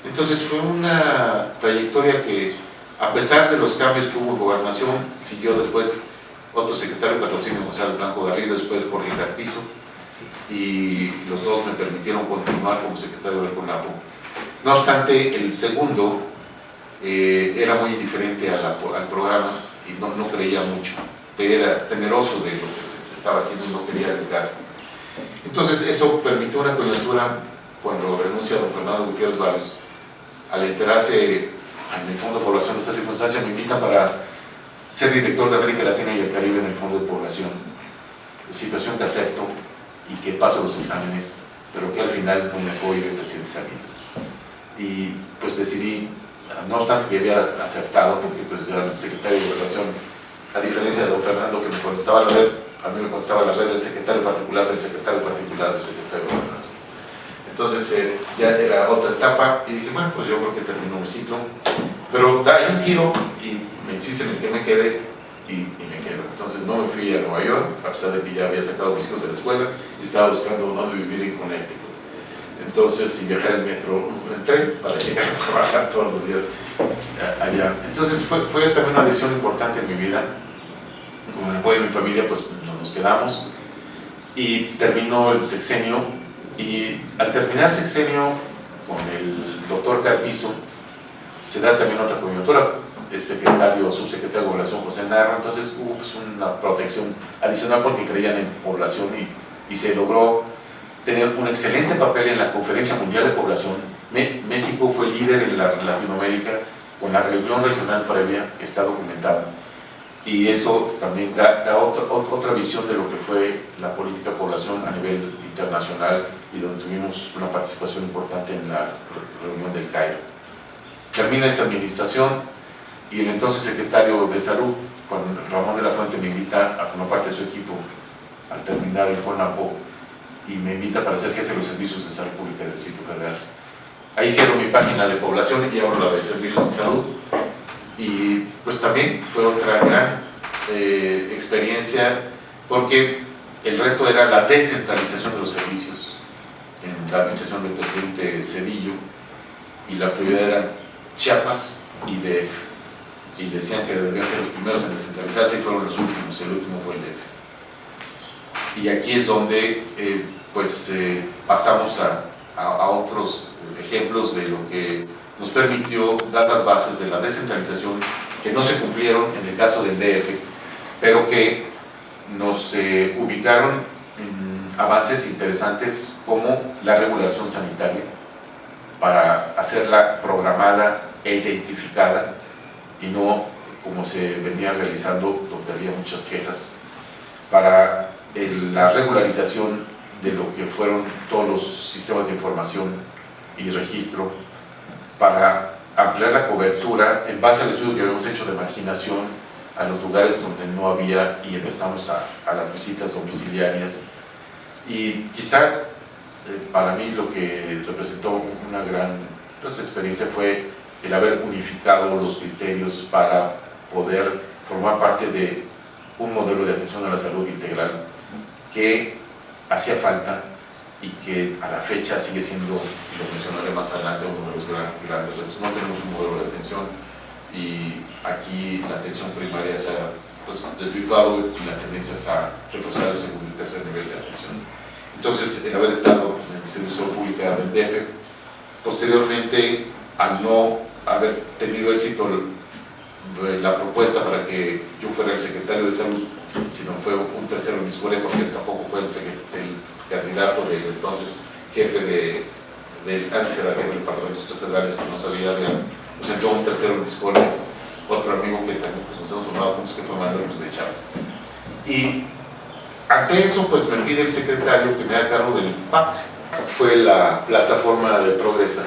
Entonces fue una trayectoria que, a pesar de los cambios que hubo en gobernación, siguió después otro secretario de Patrocinio, González Blanco Garrido, después Jorge Carpizo, y los dos me permitieron continuar como secretario del CONAPO. No obstante, el segundo era muy indiferente al programa y no creía mucho, era temeroso de lo que se estaba haciendo y no quería arriesgar. Entonces eso permitió una coyuntura cuando renuncia don Fernando Gutiérrez Barrios. Al enterarse en el Fondo de Población de esta circunstancia, me invitan para ser director de América Latina y el Caribe en el Fondo de Población, situación que acepto y que paso los exámenes, pero que al final no me dejó ir el presidente Salinas. Y pues decidí, no obstante que había aceptado, porque pues ya el secretario de Gobernación, a diferencia de don Fernando que me contestaba la red, a mí me contestaba la red del secretario particular del secretario particular del secretario de Gobernación. Entonces ya era otra etapa y dije, bueno, pues yo creo que terminó mi ciclo, pero da un giro y me insisten en que me quede y me quedo. Entonces no me fui a Nueva York, a pesar de que ya había sacado mis hijos de la escuela y estaba buscando dónde vivir en Connecticut. Entonces, sin viajar en metro, en tren para llegar a trabajar todos los días allá. Entonces fue también una decisión importante en mi vida. Con el apoyo de mi familia, pues nos quedamos y terminó el sexenio. Y al terminar el sexenio con el doctor Carpizo, se da también otra coyuntura. El subsecretario de Gobernación José Narro, entonces hubo pues una protección adicional porque creían en población y se logró tener un excelente papel en la Conferencia Mundial de Población. México fue líder en Latinoamérica con la reunión regional previa que está documentada. Y eso también da otra visión de lo que fue la política de población a nivel internacional y donde tuvimos una participación importante en la reunión del Cairo. Termina esta administración y el entonces secretario de Salud, Juan Ramón de la Fuente, me invita a formar parte de su equipo al terminar el CONAPO y me invita para ser jefe de los servicios de salud pública del Distrito Federal. Ahí cierro mi página de población y abro la de servicios de salud. Y pues también fue otra gran experiencia porque el reto era la descentralización de los servicios en la administración del presidente Zedillo y la prioridad era Chiapas y DF y decían que deberían ser los primeros en descentralizarse y fueron los últimos, el último fue el DF. Y aquí es donde pasamos a otros ejemplos de lo que nos permitió dar las bases de la descentralización que no se cumplieron en el caso del DF, pero que nos ubicaron avances interesantes como la regulación sanitaria para hacerla programada e identificada y no como se venía realizando donde había muchas quejas, para la regularización de lo que fueron todos los sistemas de información y registro, para ampliar la cobertura en base al estudio que habíamos hecho de marginación a los lugares donde no había y empezamos a las visitas domiciliarias. Y quizá para mí lo que representó una gran experiencia fue el haber unificado los criterios para poder formar parte de un modelo de atención a la salud integral que hacía falta y que a la fecha sigue siendo, y lo mencionaré más adelante, uno de los grandes retos. No tenemos un modelo de atención y aquí la atención primaria se ha desvirtuado y la tendencia es a reforzar el segundo y tercer nivel de atención. Entonces, el haber estado en el servicio público del DF, posteriormente, al no haber tenido éxito la propuesta para que yo fuera el secretario de salud, sino fue un tercero en discordia porque tampoco fue el candidato del entonces jefe antes era jefe del Parlamento Federal, que no sabía, pues entró un tercero en discordia, otro amigo que también nos hemos formado juntos, que fue Manuel Luis de Chávez. Y ante eso, pues me pide el secretario que me haga cargo del PAC, que fue la plataforma de Progresa,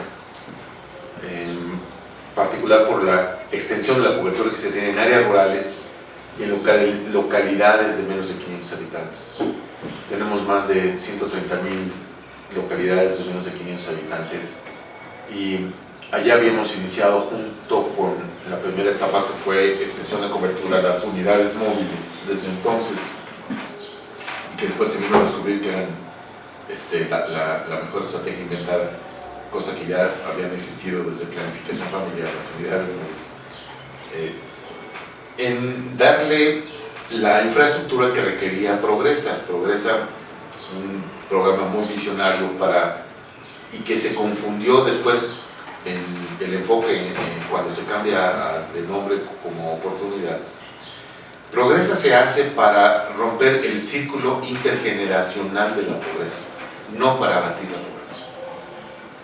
en particular por la extensión de la cobertura que se tiene en áreas rurales y en localidades de menos de 500 habitantes. Tenemos más de 130,000 localidades de menos de 500 habitantes y allá habíamos iniciado junto con la primera etapa que fue extensión de cobertura a las unidades móviles desde entonces, y que después se vino a descubrir que eran la mejor estrategia inventada, cosa que ya habían existido desde planificación familiar, las unidades móviles, en darle la infraestructura que requería Progresa, un programa muy visionario y que se confundió después en el enfoque cuando se cambia de nombre como Oportunidades. Progresa se hace para romper el círculo intergeneracional de la pobreza, no para abatir la pobreza.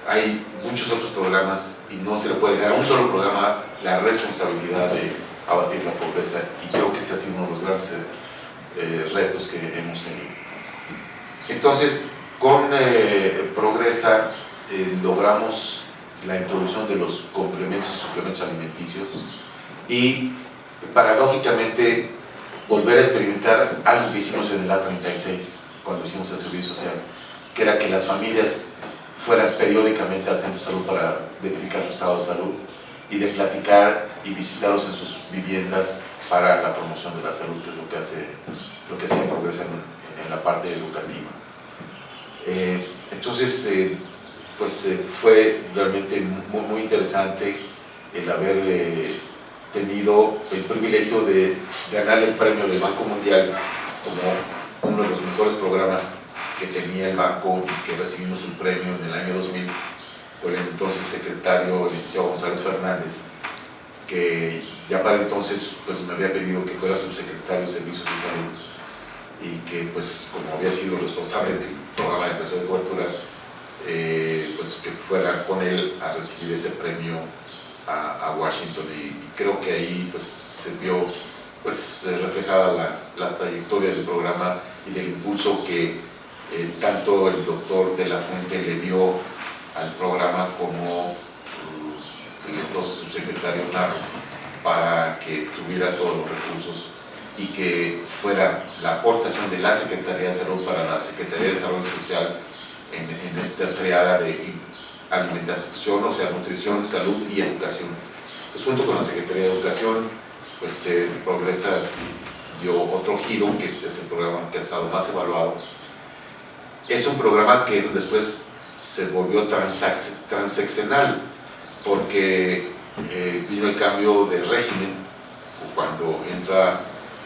Hay muchos otros programas y no se le puede dejar a un solo programa la responsabilidad de abatir la pobreza, y creo que ese ha sido uno de los grandes retos que hemos tenido. Entonces, con Progresa logramos la introducción de los complementos y suplementos alimenticios y paradójicamente volver a experimentar algo que hicimos en el A36 cuando hicimos el servicio social, que era que las familias fueran periódicamente al centro de salud para verificar su estado de salud y de platicar y visitarlos en sus viviendas para la promoción de la salud, que es lo que hacía Progresa en la parte educativa. Entonces, fue realmente muy interesante el haber tenido el privilegio de ganar el premio del Banco Mundial como uno de los mejores programas que tenía el banco, y que recibimos el premio en el año 2000 por el entonces secretario, el licenciado González Fernández, que ya para entonces pues me había pedido que fuera subsecretario de Servicios de Salud, y que pues como había sido responsable del programa de empresa de cobertura, pues que fuera con él a recibir ese premio a Washington, y creo que ahí pues se vio pues reflejada la trayectoria del programa y del impulso que tanto el doctor de la Fuente le dio al programa como el entonces subsecretario Narro, para que tuviera todos los recursos y que fuera la aportación de la Secretaría de Salud para la Secretaría de Desarrollo Social en esta triada de alimentación, o sea, nutrición, salud y educación. Pues junto con la Secretaría de Educación, pues Progresa dio otro giro, que es el programa que ha estado más evaluado. Es un programa que después se volvió transeccional, porque vino el cambio de régimen cuando entra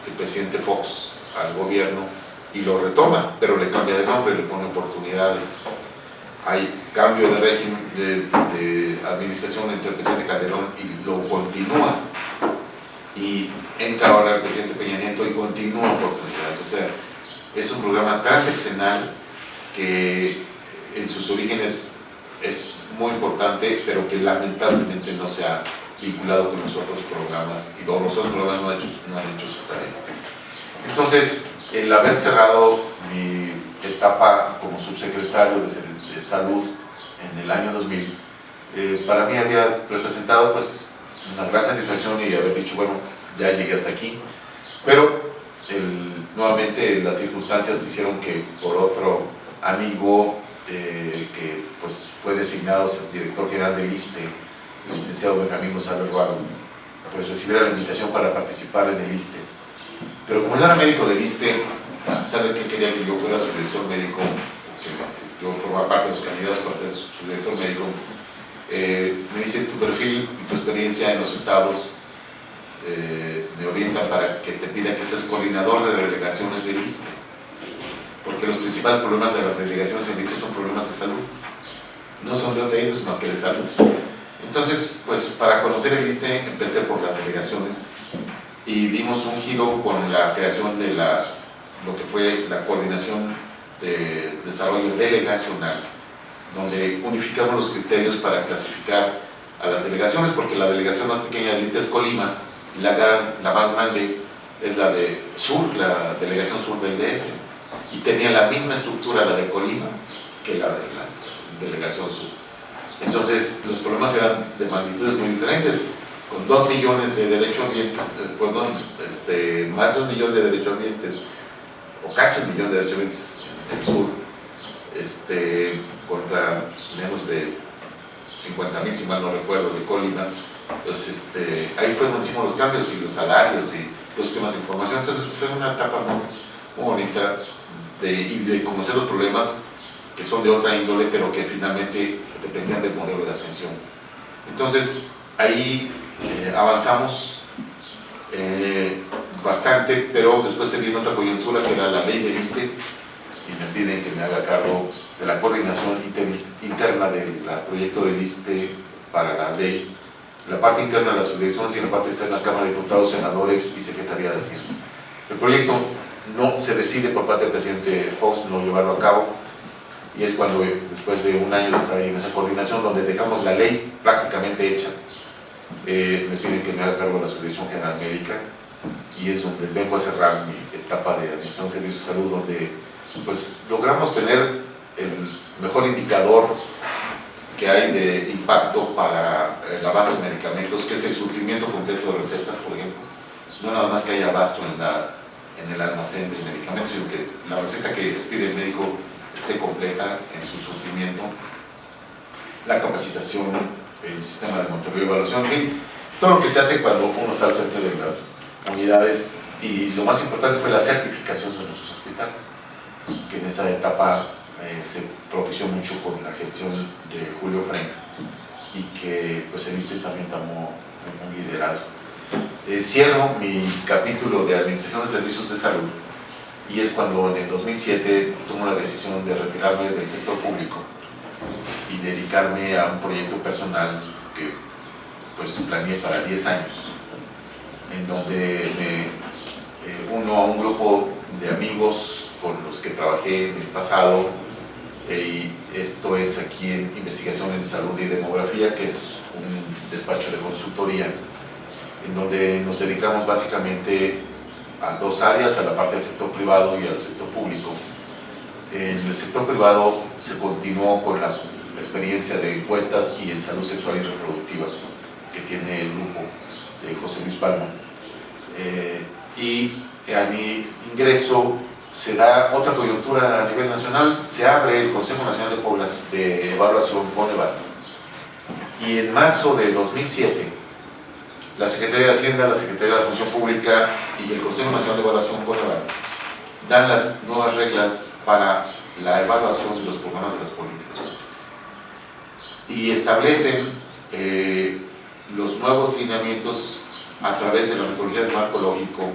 el presidente Fox al gobierno y lo retoma, pero le cambia de nombre, le pone oportunidades. Hay cambio de régimen de administración entre el presidente Calderón y lo continúa, y entra ahora el presidente Peña Nieto y continúa oportunidades. O sea, es un programa transeccional que en sus orígenes es muy importante, pero que lamentablemente no se ha vinculado con los otros programas, y los otros programas no han hecho su tarea. Entonces, el haber cerrado mi etapa como subsecretario de Salud en el año 2000, para mí había representado pues una gran satisfacción, y haber dicho, bueno, ya llegué hasta aquí, pero nuevamente las circunstancias hicieron que por otro amigo que pues fue designado director general del ISSSTE, el licenciado Benjamín González Ruano, pues recibiera la invitación para participar en el ISSSTE. Pero como yo era médico del ISSSTE, a pesar de que él quería que yo fuera su director médico, que yo formaba parte de los candidatos para ser su director médico, me dice: tu perfil y tu experiencia en los estados me orientan para que te pida que seas coordinador de delegaciones del ISSSTE, porque los principales problemas de las delegaciones del ISSSTE son problemas de salud, no son de otra índole más que de salud. Entonces, pues para conocer el ISSSTE empecé por las delegaciones, y dimos un giro con la creación de lo que fue la coordinación de desarrollo delegacional, donde unificamos los criterios para clasificar a las delegaciones, porque la delegación más pequeña del ISSSTE es Colima, y la más grande es la de Sur, la delegación sur del DF, y tenía la misma estructura la de Colima que la de la delegación sur. Entonces los problemas eran de magnitudes muy diferentes, con 2 millones de derechohabientes, más de 1 millón de derechohabientes, o casi 1 millón de derechohabientes en el sur, contra menos de 50,000, si mal no recuerdo, de Colima. Pues ahí fue donde hicimos los cambios, y los salarios y los sistemas de información. Entonces fue una etapa muy bonita de conocer los problemas que son de otra índole, pero que finalmente dependían del modelo de atención. Entonces ahí avanzamos bastante, pero después se vino otra coyuntura, que era la ley del ISSSTE, y me piden que me haga cargo de la coordinación interna del proyecto del ISSSTE para la ley, la parte interna de las subdirecciones y la parte externa, Cámara de Diputados, senadores y Secretaría de Hacienda. El proyecto no se decide por parte del presidente Fox no llevarlo a cabo, y es cuando, después de 1 año de estar en esa coordinación, donde dejamos la ley prácticamente hecha, me piden que me haga cargo de la Subdirección General Médica, y es donde vengo a cerrar mi etapa de Administración de Servicios de Salud, donde pues logramos tener el mejor indicador que hay de impacto para el abasto de medicamentos, que es el surtimiento completo de recetas, por ejemplo. No nada más que haya abasto en el almacén de medicamentos, sino que la receta que expide el médico esté completa en su surtimiento. la capacitación, el sistema de monitoreo y evaluación, en fin, todo lo que se hace cuando uno está al frente de las unidades. Y lo más importante fue la certificación de nuestros hospitales, que en esa etapa se propició mucho con la gestión de Julio Frenk, y que pues el ISSSTE también tomó un liderazgo. Cierro mi capítulo de Administración de Servicios de Salud, y es cuando en el 2007 tomo la decisión de retirarme del sector público y dedicarme a un proyecto personal que pues planeé para 10 años, en donde me uno a un grupo de amigos con los que trabajé en el pasado, y esto es aquí en Investigación en Salud y Demografía, que es un despacho de consultoría, en donde nos dedicamos básicamente a dos áreas, a la parte del sector privado y al sector público. En el sector privado se continuó con la experiencia de encuestas y en salud sexual y reproductiva que tiene el grupo de José Luis Palma. Y a mi ingreso se da otra coyuntura a nivel nacional, se abre el Consejo Nacional de Evaluación, CONEVAL, y en marzo de 2007 la Secretaría de Hacienda, la Secretaría de la Función Pública y el Consejo Nacional de Evaluación, CONEVAL, dan las nuevas reglas para la evaluación de los programas de las políticas públicas y establecen los nuevos lineamientos a través de la metodología del marco lógico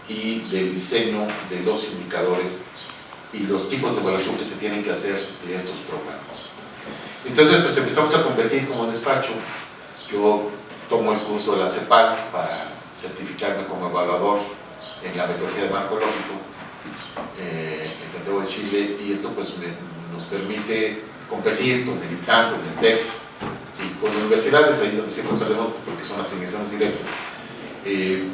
y del diseño de los indicadores y los tipos de evaluación que se tienen que hacer de estos programas. Entonces pues empezamos a competir como despacho. Yo tomo el curso de la CEPAL para certificarme como evaluador en la metodología del marco lógico en Santiago de Chile, y esto pues nos permite competir con el ITAM, con el TEC y con universidades. Ahí es donde siempre perdemos porque son asignaciones directas.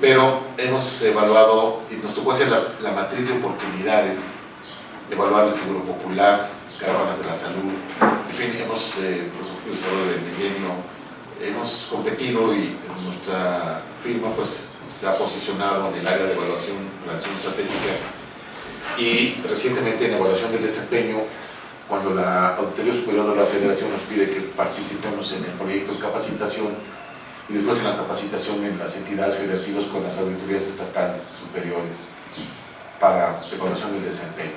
Pero hemos evaluado y nos tocó hacer la matriz de oportunidades, evaluar el seguro popular, caravanas de la salud, en fin, hemos los objetivos del milenio, hemos competido, y nuestra firma pues se ha posicionado en el área de evaluación, relación estratégica, y recientemente en evaluación del desempeño, cuando la Auditoría Superior de la Federación nos pide que participemos en el proyecto de capacitación y después en la capacitación en las entidades federativas con las auditorías estatales superiores para evaluación del desempeño.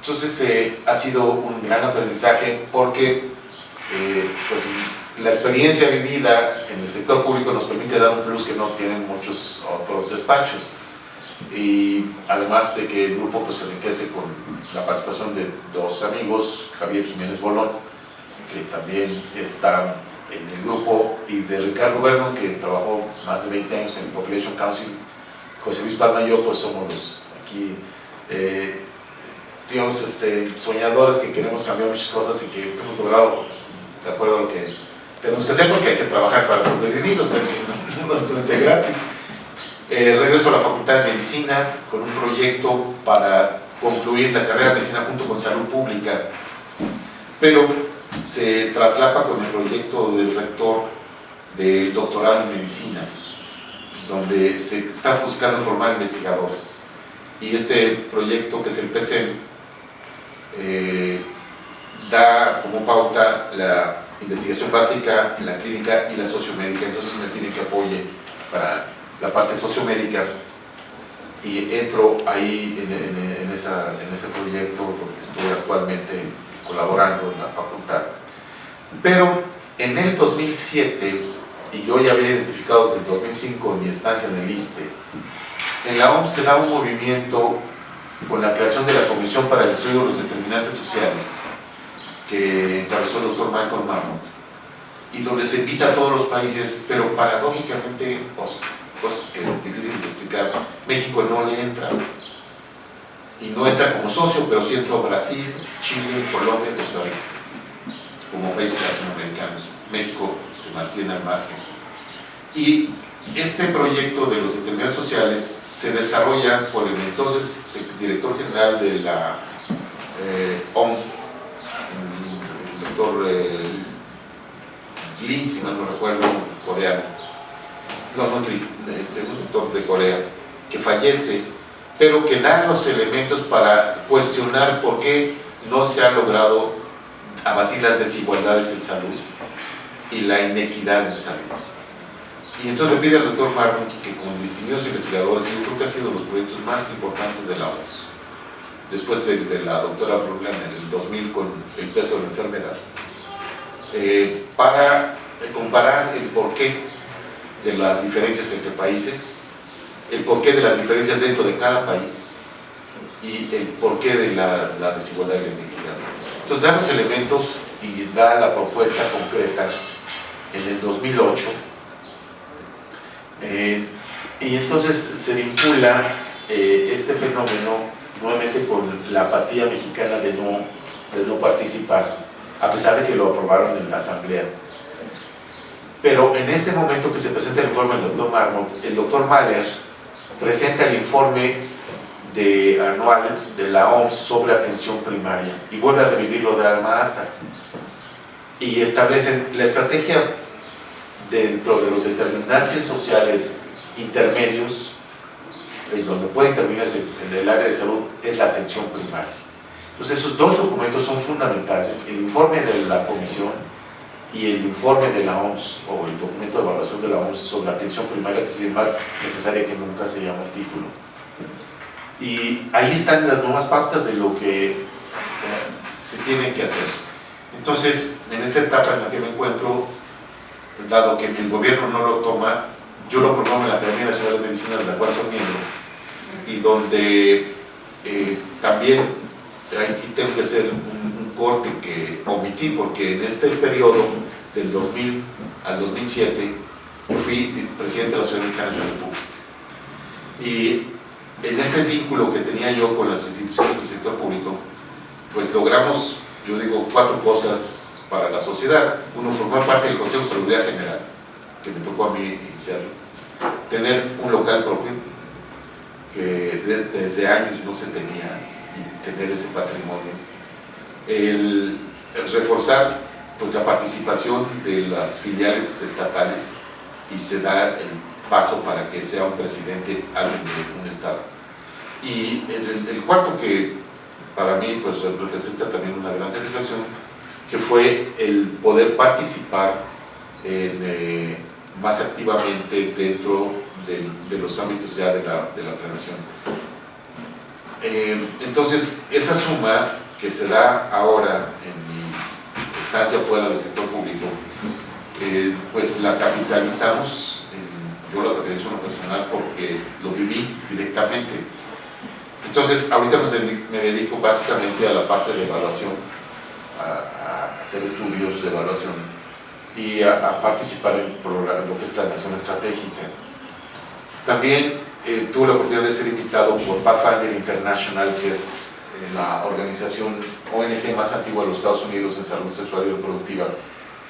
Entonces ha sido un gran aprendizaje porque pues, la experiencia vivida en el sector público nos permite dar un plus que no tienen muchos otros despachos, y además de que el grupo pues, se enriquece con la participación de dos amigos, Javier Jiménez Bolón, que también está en el grupo, y de Ricardo Vernon, que trabajó más de 20 años en el Population Council. José Luis Palma y yo pues somos los aquí digamos, soñadores que queremos cambiar muchas cosas y que hemos logrado, de acuerdo a lo que tenemos que hacer, porque hay que trabajar para sobrevivir, o sea que no esté gratis. Regreso a la Facultad de Medicina con un proyecto para concluir la carrera de Medicina junto con Salud Pública, pero se traslapa con el proyecto del rector del doctorado en Medicina, donde se está buscando formar investigadores, y este proyecto, que es el PCEM, da como pauta la investigación básica, la clínica y la sociomédica. Entonces me tienen que apoyar para la parte sociomédica, y entro ahí en ese proyecto donde estoy actualmente colaborando en la facultad. Pero en el 2007, y yo ya había identificado desde el 2005 mi estancia en el ISSSTE, en la OMS se da un movimiento con la creación de la Comisión para el Estudio de los Determinantes Sociales, que encabezó el doctor Michael Marmot, y donde se invita a todos los países, pero paradójicamente, cosas que es difícil de explicar, México no le entra, y no entra como socio, pero sí entró Brasil, Chile, Colombia y Costa Rica como países latinoamericanos. México se mantiene al margen, y este proyecto de los determinantes sociales se desarrolla por el entonces director general de la OMS, el doctor Lee, si mal no recuerdo, coreano. No es Lee, un doctor de Corea, que fallece, pero que da los elementos para cuestionar por qué no se ha logrado abatir las desigualdades en salud y la inequidad en salud. Y entonces le pide al doctor Marmot que con distinguidos investigadores, yo creo que ha sido de los proyectos más importantes de la OMS, después de la doctora Brundtland en el 2000 con el peso de la enfermedad, para comparar el porqué de las diferencias entre países, el porqué de las diferencias dentro de cada país y el porqué de la desigualdad y la inequidad. Entonces da los elementos y da la propuesta concreta en el 2008, y entonces se vincula este fenómeno nuevamente con la apatía mexicana de no participar, a pesar de que lo aprobaron en la asamblea. Pero en ese momento que se presenta el informe del doctor Marmot, el doctor Mahler presenta el informe anual de la OMS sobre atención primaria y vuelve a revivirlo de alma ata y establecen la estrategia dentro de los determinantes sociales intermedios en donde puede intervenirse en el área de salud es la atención primaria. Entonces esos dos documentos son fundamentales, el informe de la comisión y el informe de la OMS o el documento de evaluación de la OMS sobre la atención primaria, que es más necesaria que nunca, se llama el título. Y ahí están las nuevas pautas de lo que se tiene que hacer. Entonces, en esta etapa en la que me encuentro, dado que el gobierno no lo toma, yo lo promuevo en la Academia Nacional de Medicina, de la cual soy miembro, y donde también aquí tengo que hacer un corte que omití, porque en este periodo del 2000 al 2007 yo fui presidente de la Sociedad Mexicana de Salud Pública, y en ese vínculo que tenía yo con las instituciones del sector público, pues logramos, yo digo, 4 cosas para la sociedad. Uno, formar parte del Consejo de Salubridad General, que me tocó a mí iniciarlo, tener un local propio, que desde años no se tenía, y tener ese patrimonio, el reforzar pues la participación de las filiales estatales y se da el paso para que sea un presidente alguien de un estado. Y el cuarto, que para mí pues representa también una gran satisfacción, que fue el poder participar más activamente dentro de los ámbitos ya de la planeación. Entonces, esa suma que se da ahora en mi estancia fuera del sector público, pues la capitalizamos, yo la capitalizo en lo personal porque lo viví directamente. Entonces, ahorita me dedico básicamente a la parte de evaluación, a hacer estudios de evaluación y a participar en lo que es planeación estratégica. También tuve la oportunidad de ser invitado por Pathfinder International, que es la organización ONG más antigua de los Estados Unidos en salud sexual y reproductiva.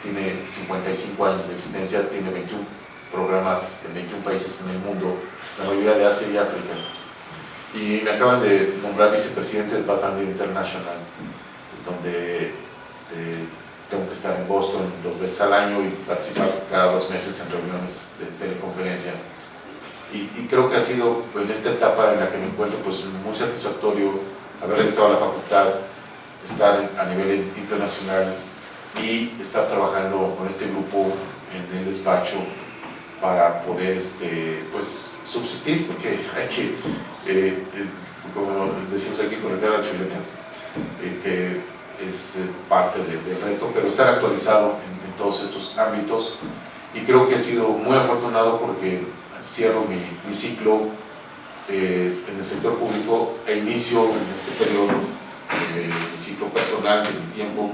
Tiene 55 años de existencia, tiene 21 programas en 21 países en el mundo, la mayoría de Asia y África. Y me acaban de nombrar vicepresidente de Pathfinder International, donde tengo que estar en Boston 2 veces al año y participar cada 2 meses en reuniones de teleconferencia. Y creo que ha sido en esta etapa en la que me encuentro pues muy satisfactorio haber regresado a la facultad, estar a nivel internacional y estar trabajando con este grupo en el despacho para poder pues subsistir, porque hay que, como decimos aquí, conectar la chuleta, que es parte del reto, pero estar actualizado en todos estos ámbitos. Y creo que he sido muy afortunado porque cierro mi ciclo en el sector público e inicio en este periodo mi ciclo personal de mi tiempo,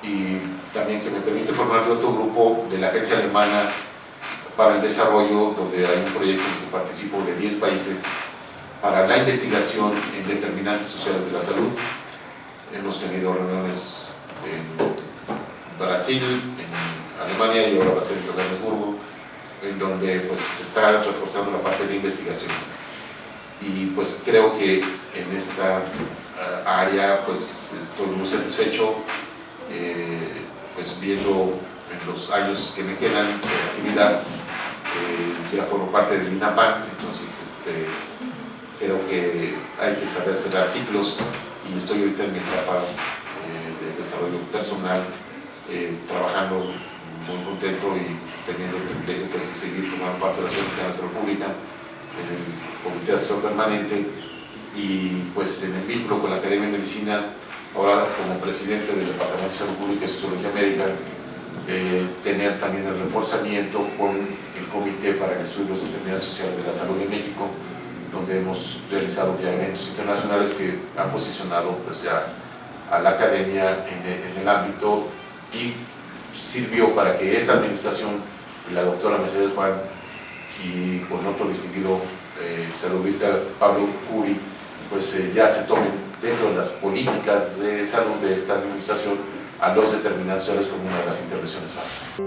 y también que me permite formar de otro grupo de la Agencia Alemana para el Desarrollo, donde hay un proyecto en el que participo de 10 países para la investigación en determinantes sociales de la salud. Hemos tenido reuniones en Brasil, en Alemania, y ahora va a ser en Johannesburgo, en donde pues se está reforzando la parte de investigación. Y pues creo que en esta área pues estoy muy satisfecho, pues viendo en los años que me quedan de actividad. Ya formo parte del INAPAN, entonces creo que hay que saber cerrar ciclos, y estoy ahorita en mi etapa de desarrollo personal, trabajando muy contento y teniendo el privilegio pues, de seguir formando parte de la Asociación de Salud Pública en el Comité de Asesor Permanente y pues en el vínculo con la Academia de Medicina, ahora como presidente del Departamento de Salud Pública y Sociología Médica, tener también el reforzamiento con el Comité para el Estudio de las Determinantes Sociales de la Salud de México, donde hemos realizado ya eventos internacionales que han posicionado pues, ya a la academia en el ámbito y sirvió para que esta administración, la doctora Mercedes Juan y con otro distinguido saludista Pablo Curi, pues ya se tomen dentro de las políticas de salud de esta administración a los determinantes sociales como una de las intervenciones básicas.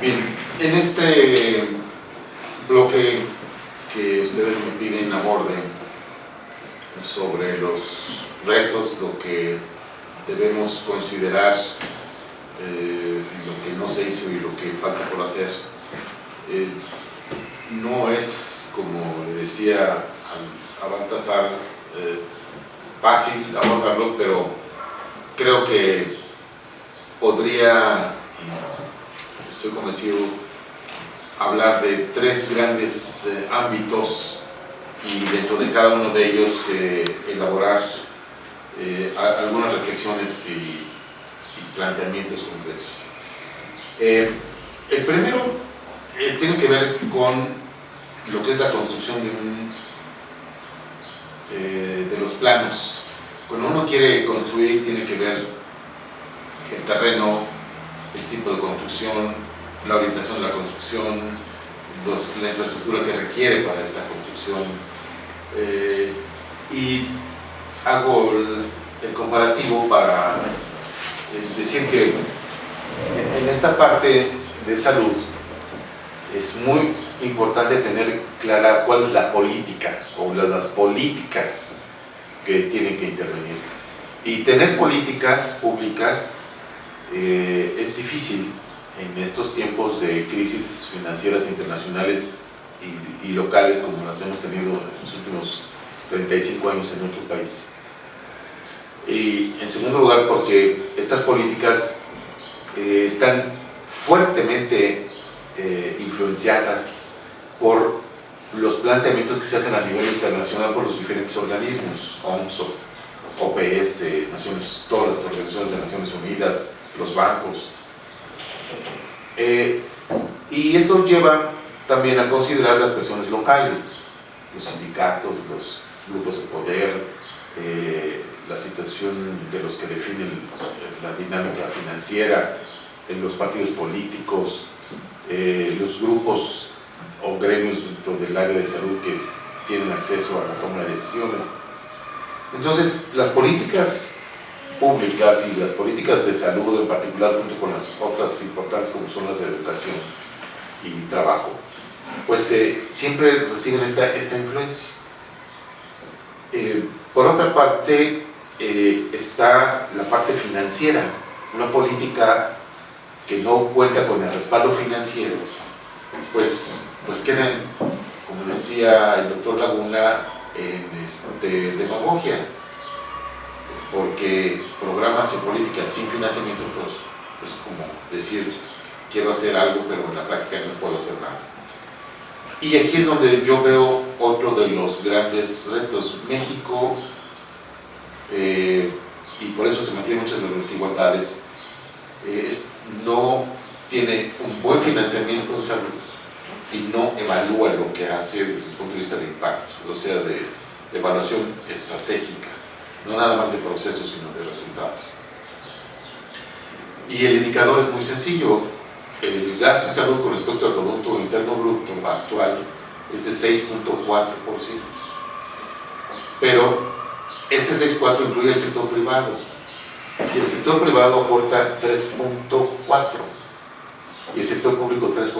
Bien, en este bloque que ustedes me piden aborde sobre los retos, lo que debemos considerar, lo que no se hizo y lo que falta por hacer, no es, como le decía a Baltasar, fácil abordarlo, pero creo que podría, estoy convencido, hablar de tres grandes ámbitos y dentro de cada uno de ellos elaborar algunas reflexiones y planteamientos concretos. El primero tiene que ver con lo que es la construcción de los planos. Cuando uno quiere construir tiene que ver el terreno, el tipo de construcción, la orientación de la construcción, la infraestructura que requiere para esta construcción. Y hago el comparativo para decir que en esta parte de salud es muy importante tener clara cuál es la política o las políticas que tienen que intervenir. Y tener políticas públicas es difícil en estos tiempos de crisis financieras internacionales y locales como las hemos tenido en los últimos 35 años en nuestro país. Y en segundo lugar porque estas políticas están fuertemente influenciadas por los planteamientos que se hacen a nivel internacional por los diferentes organismos, OMS, OPS, todas las organizaciones de Naciones Unidas, los bancos. Y esto lleva también a considerar las presiones locales, los sindicatos, los grupos de poder, la situación de los que definen la dinámica financiera, los partidos políticos, los grupos o gremios dentro del área de salud que tienen acceso a la toma de decisiones. Entonces, las políticas públicas y las políticas de salud en particular, junto con las otras importantes como son las de educación y trabajo, pues siempre reciben esta influencia. Por otra parte, está la parte financiera. Una política que no cuenta con el respaldo financiero, pues queda, como decía el doctor Laguna, en demagogia, porque programas o políticas sin financiamiento, pues como decir, quiero hacer algo, pero en la práctica no puedo hacer nada. Y aquí es donde yo veo otro de los grandes retos. México, y por eso se mantienen muchas de las desigualdades, no tiene un buen financiamiento de salud y no evalúa lo que hace desde el punto de vista de impacto, o sea, de evaluación estratégica, no nada más de procesos, sino de resultados. Y el indicador es muy sencillo. El gasto en salud con respecto al Producto Interno Bruto actual es de 6.4%, pero ese 6.4% incluye el sector privado, y el sector privado aporta 3.4% y el sector público 3%.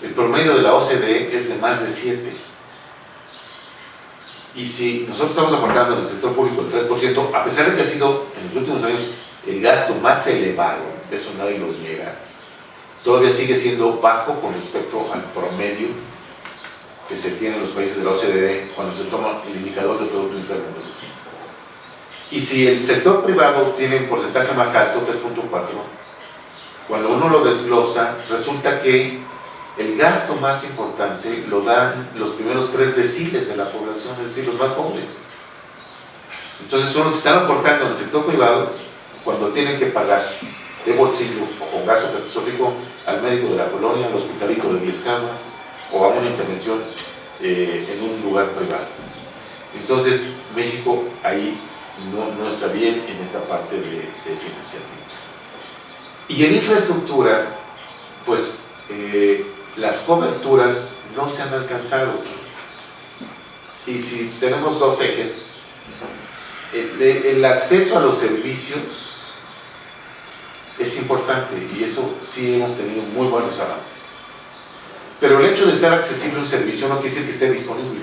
El promedio de la OCDE es de más de 7%. Y si nosotros estamos aportando en el sector público el 3%, a pesar de que ha sido en los últimos años el gasto más elevado, eso nadie lo niega, todavía sigue siendo bajo con respecto al promedio que se tiene en los países de la OCDE cuando se toma el indicador del Producto Interno Bruto. Y si el sector privado tiene un porcentaje más alto, 3.4, cuando uno lo desglosa, resulta que el gasto más importante lo dan los primeros 3 deciles de la población, es decir, los más pobres. Entonces son los que están aportando en el sector privado cuando tienen que pagar de bolsillo o con gasto catastrófico al médico de la colonia, al hospitalito de 10 camas o a una intervención en un lugar privado. Entonces México ahí no está bien en esta parte de financiamiento. Y en infraestructura, pues las coberturas no se han alcanzado. Y si tenemos dos ejes, el acceso a los servicios es importante y eso sí hemos tenido muy buenos avances. Pero el hecho de estar accesible a un servicio no quiere decir que esté disponible.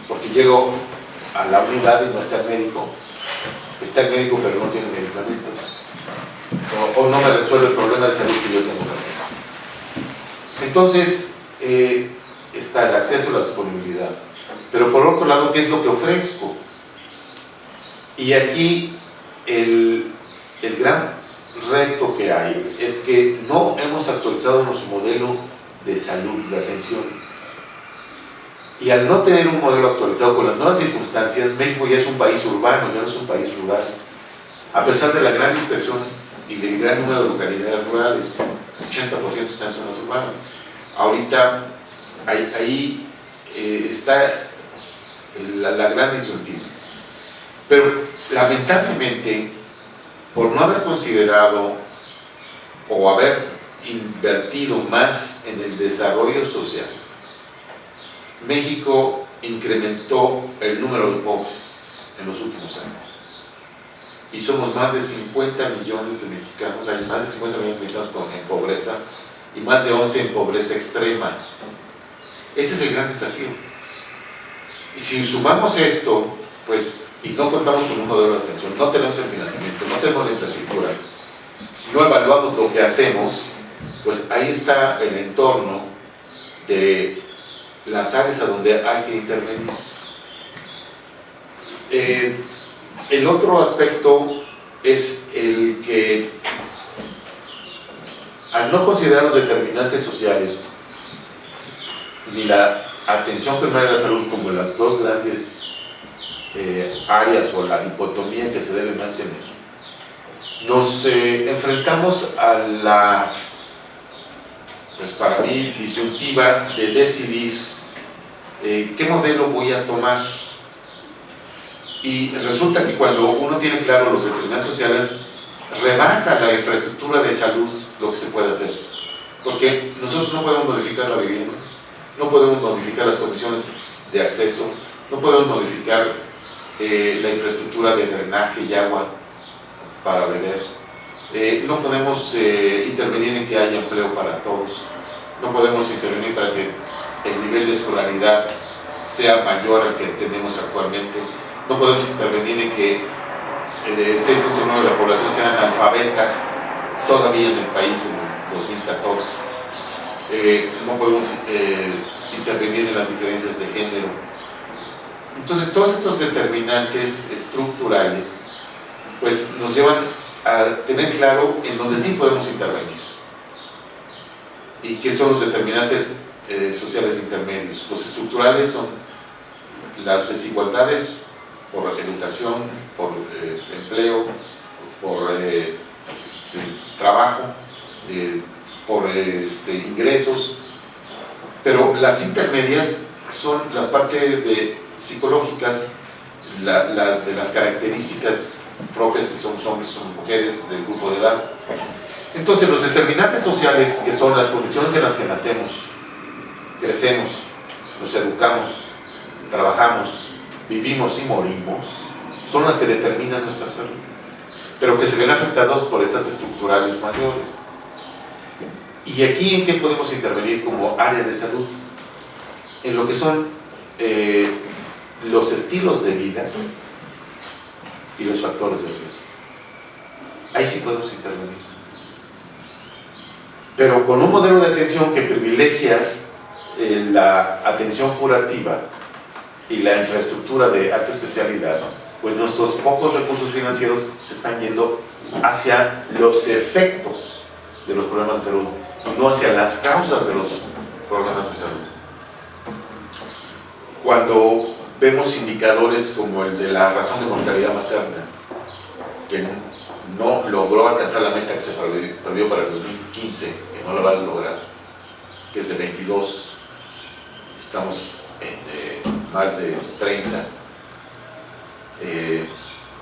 Porque llego a la unidad y no está el médico. Está el médico pero no tiene medicamentos. O no me resuelve el problema de salud que yo tengo que hacer. Entonces, está el acceso a la disponibilidad. Pero por otro lado, ¿qué es lo que ofrezco? Y aquí el gran reto que hay es que no hemos actualizado nuestro modelo de salud, de atención. Y al no tener un modelo actualizado con las nuevas circunstancias, México ya es un país urbano, ya no es un país rural. A pesar de la gran dispersión y del gran número de localidades rurales, 80% están en zonas urbanas. Ahorita ahí está la gran disyuntiva. Pero lamentablemente, por no haber considerado o haber invertido más en el desarrollo social, México incrementó el número de pobres en los últimos años. Y somos más de 50 millones de mexicanos, hay más de 50 millones de mexicanos en pobreza y más de 11 en pobreza extrema. Ese es el gran desafío. Y si sumamos esto, pues, y no contamos con un modelo de atención, no tenemos el financiamiento, no tenemos la infraestructura, no evaluamos lo que hacemos, pues ahí está el entorno de las áreas a donde hay que intervenir. El otro aspecto es el que, al no considerar los determinantes sociales ni la atención primaria de la salud como las dos grandes áreas o la dicotomía que se debe mantener, nos enfrentamos a la, pues para mí, disyuntiva de decidir qué modelo voy a tomar. Y resulta que cuando uno tiene claro los determinantes sociales, rebasa la infraestructura de salud lo que se puede hacer. Porque nosotros no podemos modificar la vivienda, no podemos modificar las condiciones de acceso, no podemos modificar la infraestructura de drenaje y agua para beber, no podemos intervenir en que haya empleo para todos, no podemos intervenir para que el nivel de escolaridad sea mayor al que tenemos actualmente, no podemos intervenir en que el 6.9% de la población sea analfabeta todavía en el país en 2014, no podemos intervenir en las diferencias de género. Entonces todos estos determinantes estructurales pues nos llevan a tener claro en dónde sí podemos intervenir y qué son los determinantes sociales intermedios. Los estructurales son las desigualdades por educación, por empleo, por trabajo, por ingresos, pero las intermedias son las partes psicológicas, las de las características propias, si somos hombres, si somos mujeres, del grupo de edad. Entonces los determinantes sociales, que son las condiciones en las que nacemos, crecemos, nos educamos, trabajamos, vivimos y morimos, son las que determinan nuestra salud, pero que se ven afectados por estas estructurales mayores. ¿Y aquí en qué podemos intervenir como área de salud? En lo que son los estilos de vida y los factores de riesgo. ahí sí podemos intervenir. Pero con un modelo de atención que privilegia la atención curativa y la infraestructura de alta especialidad, pues nuestros pocos recursos financieros se están yendo hacia los efectos de los problemas de salud y no hacia las causas de los problemas de salud. Cuando vemos indicadores como el de la razón de mortalidad materna, que no logró alcanzar la meta que se previó para el 2015, que no la va a lograr, que es de 22, estamos en más de 30,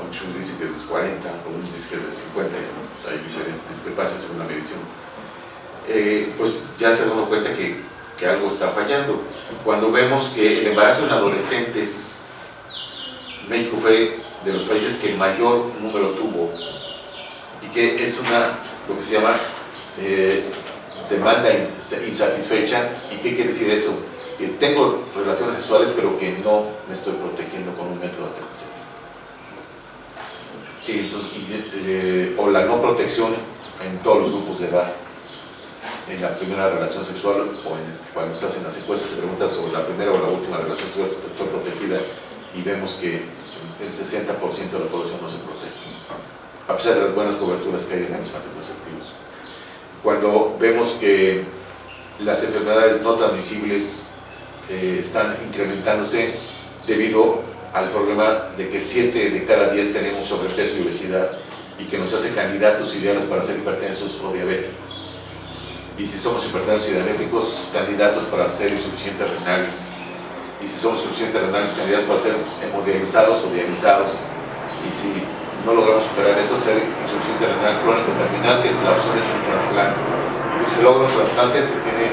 muchos dicen que es de 40, algunos dicen que es de 50, hay diferentes discrepancias según la medición. Pues ya se dan cuenta que algo está fallando. Cuando vemos que el embarazo en adolescentes, México fue de los países que mayor número tuvo, y que es lo que se llama demanda insatisfecha. ¿Y qué quiere decir eso? Que tengo relaciones sexuales pero que no me estoy protegiendo con un método anticonceptivo. O la no protección en todos los grupos de edad. En la primera relación sexual cuando se hacen las encuestas se pregunta sobre la primera o la última relación sexual si fue protegida, y vemos que el 60% de la población no se protege, a pesar de las buenas coberturas que hay en los anticonceptivos. Cuando vemos que las enfermedades no transmisibles están incrementándose debido al problema de que 7 de cada 10 tenemos sobrepeso y obesidad, y que nos hace candidatos ideales para ser hipertensos o diabéticos. Y si somos hipertensos y diabéticos, candidatos para ser insuficientes renales. Y si somos insuficientes renales, candidatos para ser hemodializados o dializados. Y si no logramos superar eso, ser insuficiente renal crónico terminal, que es la opción, es un trasplante. Y que si se logra un trasplante, se tiene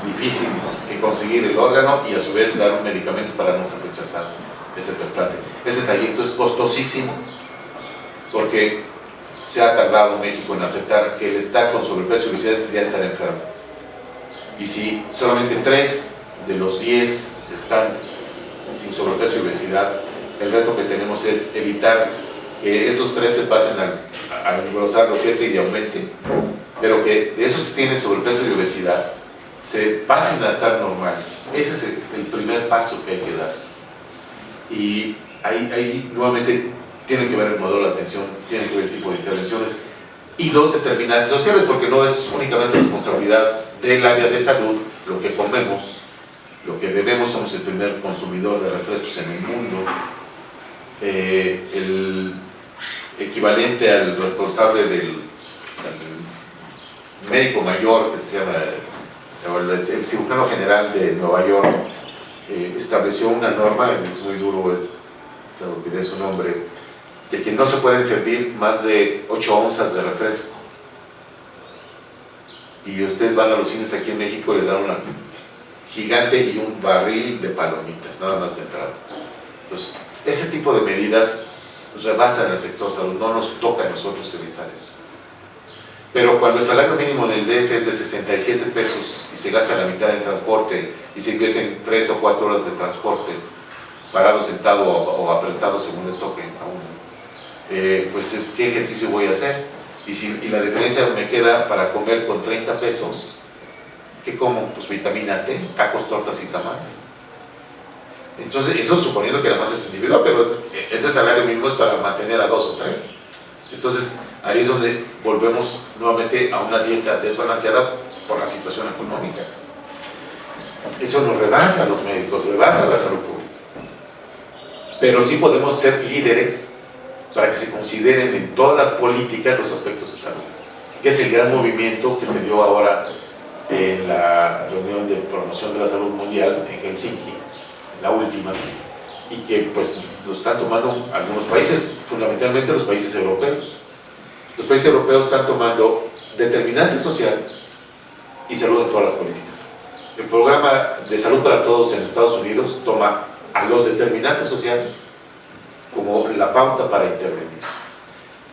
difícil que conseguir el órgano y a su vez dar un medicamento para no ser rechazado ese trasplante. Ese trayecto es costosísimo porque se ha tardado México en aceptar que el estar con sobrepeso y obesidad es ya estar enfermo. Y si solamente 3 de los 10 están sin sobrepeso y obesidad, el reto que tenemos es evitar que esos 3 se pasen a engrosar los 7 y aumenten, pero que de esos que tienen sobrepeso y obesidad se pasen a estar normales. Ese es el primer paso que hay que dar. Y ahí nuevamente tiene que ver el modelo de atención, tiene que ver el tipo de intervenciones y los determinantes sociales, porque no es únicamente responsabilidad del área de salud lo que comemos, lo que bebemos. Somos el primer consumidor de refrescos en el mundo. El equivalente al responsable del médico mayor, que se llama el cirujano general de Nueva York, estableció una norma, es muy duro, se me olvidé su nombre, de que no se pueden servir más de 8 onzas de refresco. Y ustedes van a los cines aquí en México y le dan una gigante y un barril de palomitas, nada más de entrada. Entonces, ese tipo de medidas rebasan el sector salud, no nos toca a nosotros evitar eso. Pero cuando el salario mínimo del DF es de 67 pesos y se gasta la mitad en transporte y se invierten 3 o 4 horas de transporte, parado, sentado o apretado según le toque a uno, pues ¿qué ejercicio voy a hacer? Y la diferencia me queda para comer con 30 pesos. ¿Qué como? Pues vitamina T, tacos, tortas y tamales. Entonces, eso suponiendo que además es individual, pero ese salario mínimo es para mantener a 2 o 3. Entonces, ahí es donde volvemos nuevamente a una dieta desbalanceada por la situación económica. Eso nos rebasa a los médicos, rebasa la salud pública. Pero sí podemos ser líderes para que se consideren en todas las políticas los aspectos de salud, que es el gran movimiento que se dio ahora en la reunión de promoción de la salud mundial en Helsinki, la última, y que pues lo están tomando algunos países, fundamentalmente los países europeos. Los países europeos están tomando determinantes sociales y salud en todas las políticas. El programa de salud para todos en Estados Unidos toma a los determinantes sociales como la pauta para intervenir.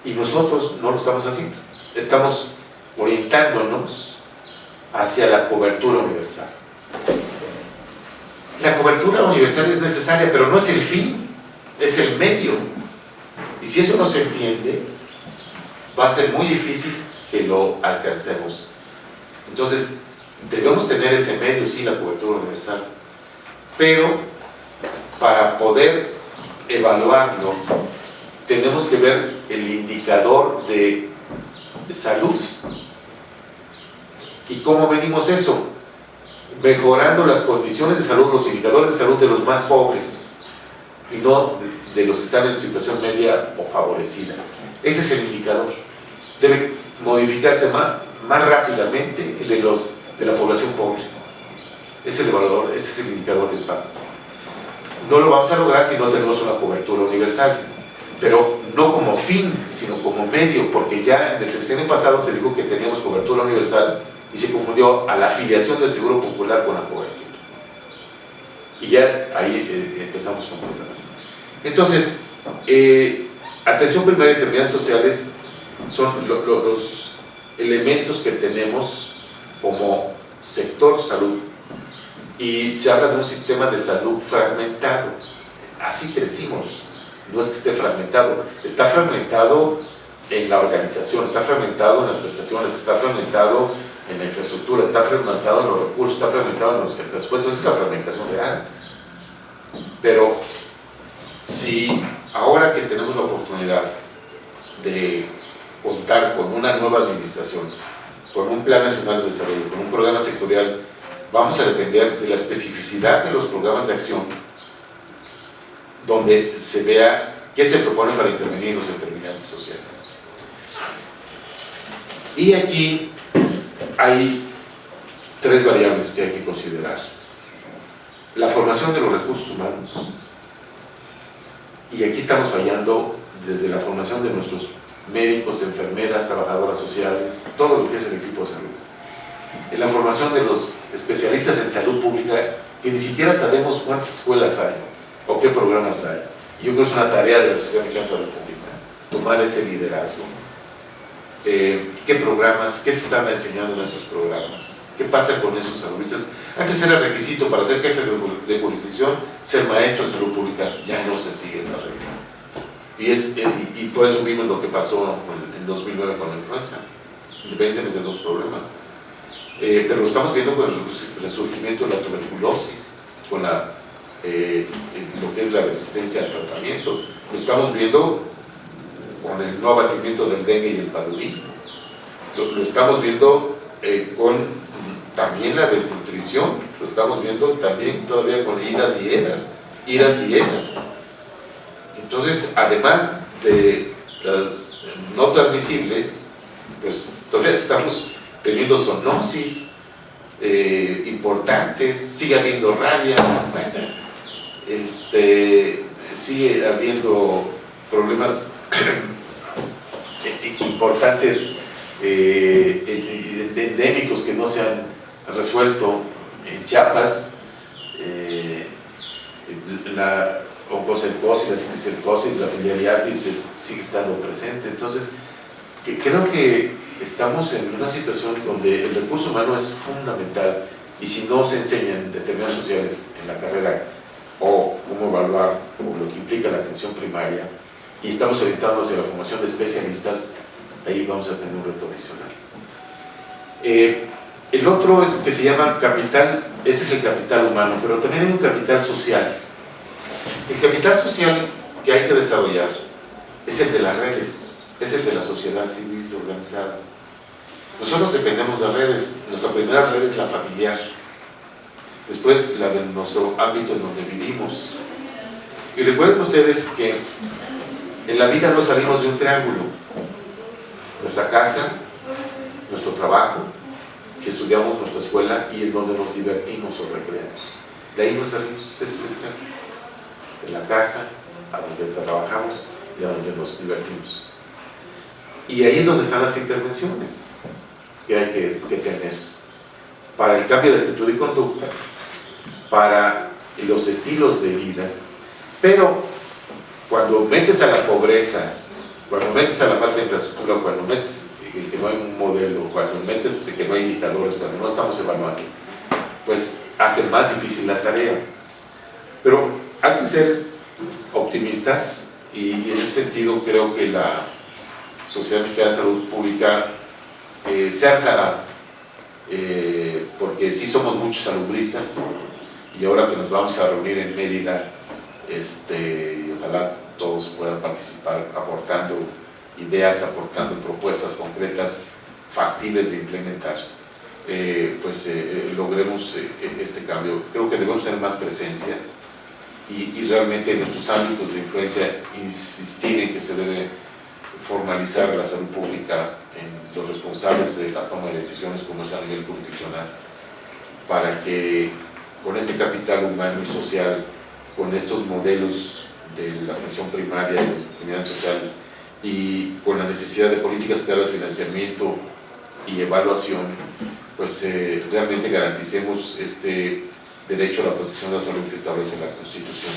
Y nosotros no lo estamos haciendo. Estamos orientándonos hacia la cobertura universal. La cobertura universal es necesaria, pero no es el fin, es el medio. Y si eso no se entiende, va a ser muy difícil que lo alcancemos. Entonces, debemos tener ese medio, sí, la cobertura universal, pero para poder evaluarlo, tenemos que ver el indicador de salud. ¿Y cómo medimos eso? Mejorando las condiciones de salud, los indicadores de salud de los más pobres y no de los que están en situación media o favorecida. Ese es el indicador. Debe modificarse más rápidamente el de la población pobre. Es el evaluador, ese es el indicador del PAN. No lo vamos a lograr si no tenemos una cobertura universal, pero no como fin, sino como medio, porque ya en el sexenio pasado se dijo que teníamos cobertura universal y se confundió a la afiliación del Seguro Popular con la cobertura. Y ya ahí empezamos con problemas. Entonces, atención primaria y determinantes sociales son los elementos que tenemos como sector salud, y se habla de un sistema de salud fragmentado. Así crecimos, no es que esté fragmentado, está fragmentado en la organización, está fragmentado en las prestaciones, está fragmentado en la infraestructura, está fragmentado en los recursos, está fragmentado en los presupuestos. Esa es la fragmentación real. Pero si ahora que tenemos la oportunidad de contar con una nueva administración, con un plan nacional de desarrollo, con un programa sectorial, vamos a depender de la especificidad de los programas de acción, donde se vea qué se propone para intervenir en los determinantes sociales. Y aquí hay tres variables que hay que considerar: la formación de los recursos humanos, y aquí estamos fallando desde la formación de nuestros médicos, enfermeras, trabajadoras sociales, todo lo que es el equipo de salud, en la formación de los especialistas en salud pública, que ni siquiera sabemos cuántas escuelas hay o qué programas hay. Y yo creo que es una tarea de la Sociedad Mexicana de Salud Pública tomar ese liderazgo. ¿Qué programas, qué se están enseñando en esos programas? ¿Qué pasa con esos saludistas? Antes era requisito para ser jefe de jurisdicción ser maestro de salud pública, ya no se sigue esa regla. Y por eso vimos lo que pasó en 2009 con la influenza, independientemente de los problemas. Pero lo estamos viendo con el resurgimiento de la tuberculosis, con lo que es la resistencia al tratamiento. Lo estamos viendo con el no abatimiento del dengue y el paludismo. Lo estamos viendo con también la desnutrición. Lo estamos viendo también todavía con iras y eras. Entonces, además de las no transmisibles, pues todavía estamos teniendo zoonosis importantes, sigue habiendo rabia, sigue habiendo problemas importantes endémicos que no se han resuelto en Chiapas. La oncocercosis, la cisticercosis, la filariasis sigue estando presente. Entonces, creo que estamos en una situación donde el recurso humano es fundamental, y si no se enseñan determinadas sociales en la carrera, o cómo evaluar, o lo que implica la atención primaria, y estamos orientando hacia la formación de especialistas, ahí vamos a tener un reto adicional. El otro es que se llama capital, ese es el capital humano, pero también hay un capital social. El capital social que hay que desarrollar es el de las redes, es el de la sociedad civil organizada. Nosotros dependemos de redes. Nuestra primera red es la familiar, después la de nuestro ámbito en donde vivimos. Y recuerden ustedes que en la vida no salimos de un triángulo: nuestra casa, nuestro trabajo, si estudiamos, nuestra escuela, y en donde nos divertimos o recreamos. De ahí no salimos, ese es el triángulo: de la casa, a donde trabajamos y a donde nos divertimos. Y ahí es donde están las intervenciones que hay que tener para el cambio de actitud y conducta, para los estilos de vida. Pero cuando metes a la pobreza, cuando metes a la falta de infraestructura, cuando metes que no hay un modelo, cuando metes que no hay indicadores, cuando no estamos evaluando, pues hace más difícil la tarea. Pero hay que ser optimistas, y en ese sentido creo que la Sociedad Mexicana de Salud Pública se han sanado, porque sí somos muchos salubristas, y ahora que nos vamos a reunir en Mérida, y ojalá todos puedan participar aportando ideas, aportando propuestas concretas, factibles de implementar, logremos este cambio. Creo que debemos tener más presencia y realmente en nuestros ámbitos de influencia insistir en que se debe formalizar la salud pública en los responsables de la toma de decisiones, como es a nivel jurisdiccional, para que con este capital humano y social, con estos modelos de la atención primaria y las comunidades sociales, y con la necesidad de políticas estatales de financiamiento y evaluación, pues realmente garanticemos este derecho a la protección de la salud que establece la Constitución.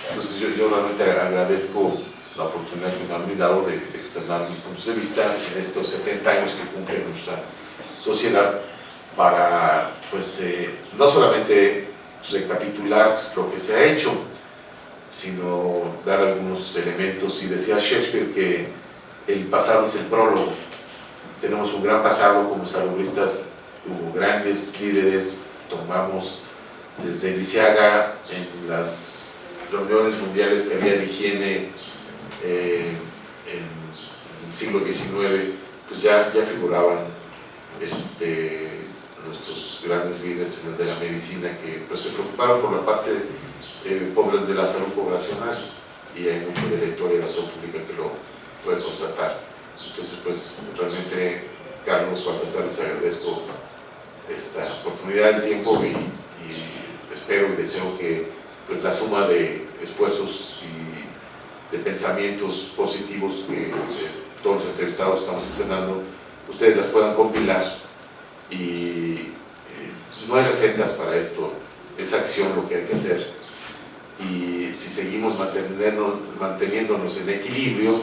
Entonces yo realmente agradezco la oportunidad que me han brindado de externar mis puntos de vista en estos 70 años que cumple nuestra sociedad, para no solamente recapitular lo que se ha hecho, sino dar algunos elementos. Y decía Shakespeare que el pasado es el prólogo. Tenemos un gran pasado como salubristas, hubo grandes líderes, tomamos desde Lisiaga en las reuniones mundiales que había de higiene en el siglo XIX, pues ya figuraban nuestros grandes líderes de la medicina que pues se preocuparon por la parte de la salud poblacional, y hay mucho de la historia de la salud pública que lo puede constatar. Entonces, pues realmente, Carlos Baltasar, les agradezco esta oportunidad, el tiempo, y espero y deseo que pues la suma de esfuerzos y de pensamientos positivos que todos los entrevistados estamos escenando, ustedes las puedan compilar. Y no hay recetas para esto, es acción lo que hay que hacer, y si seguimos manteniéndonos en equilibrio,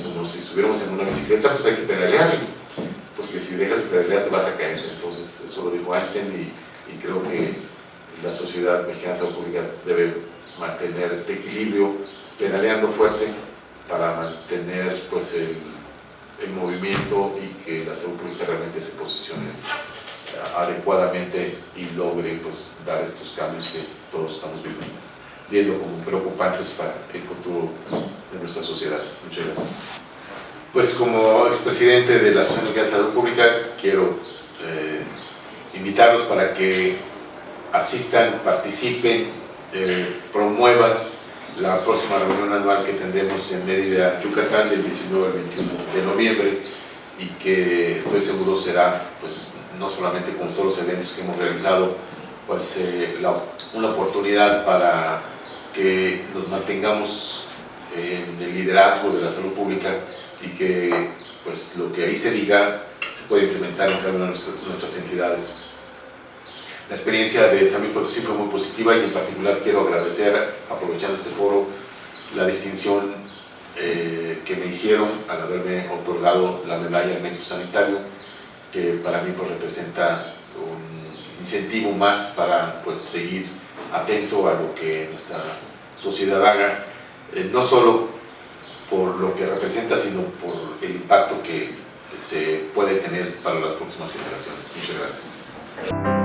como si estuviéramos en una bicicleta, pues hay que pedalear, porque si dejas de pedalear te vas a caer. Entonces eso lo dijo Einstein, y creo que la Sociedad Mexicana de Salud Pública debe mantener este equilibrio, pedaleando fuerte para mantener pues el movimiento, y que la salud pública realmente se posicione adecuadamente y logre pues dar estos cambios que todos estamos viendo como preocupantes para el futuro de nuestra sociedad. Muchas gracias. Pues como expresidente de la Asociación Mexicana de Salud Pública, quiero invitarlos para que asistan, participen, promuevan la próxima reunión anual que tendremos en Mérida, Yucatán, del 19 al 21 de noviembre, y que estoy seguro será, pues, no solamente como todos los eventos que hemos realizado, pues una oportunidad para que nos mantengamos en el liderazgo de la salud pública, y que pues lo que ahí se diga se puede implementar en cada una de nuestras entidades. La experiencia de San Luis Potosí fue muy positiva, y en particular quiero agradecer, aprovechando este foro, la distinción que me hicieron al haberme otorgado la medalla al mérito sanitario, que para mí pues representa un incentivo más para pues seguir atento a lo que nuestra sociedad haga, no solo por lo que representa, sino por el impacto que se puede tener para las próximas generaciones. Muchas gracias.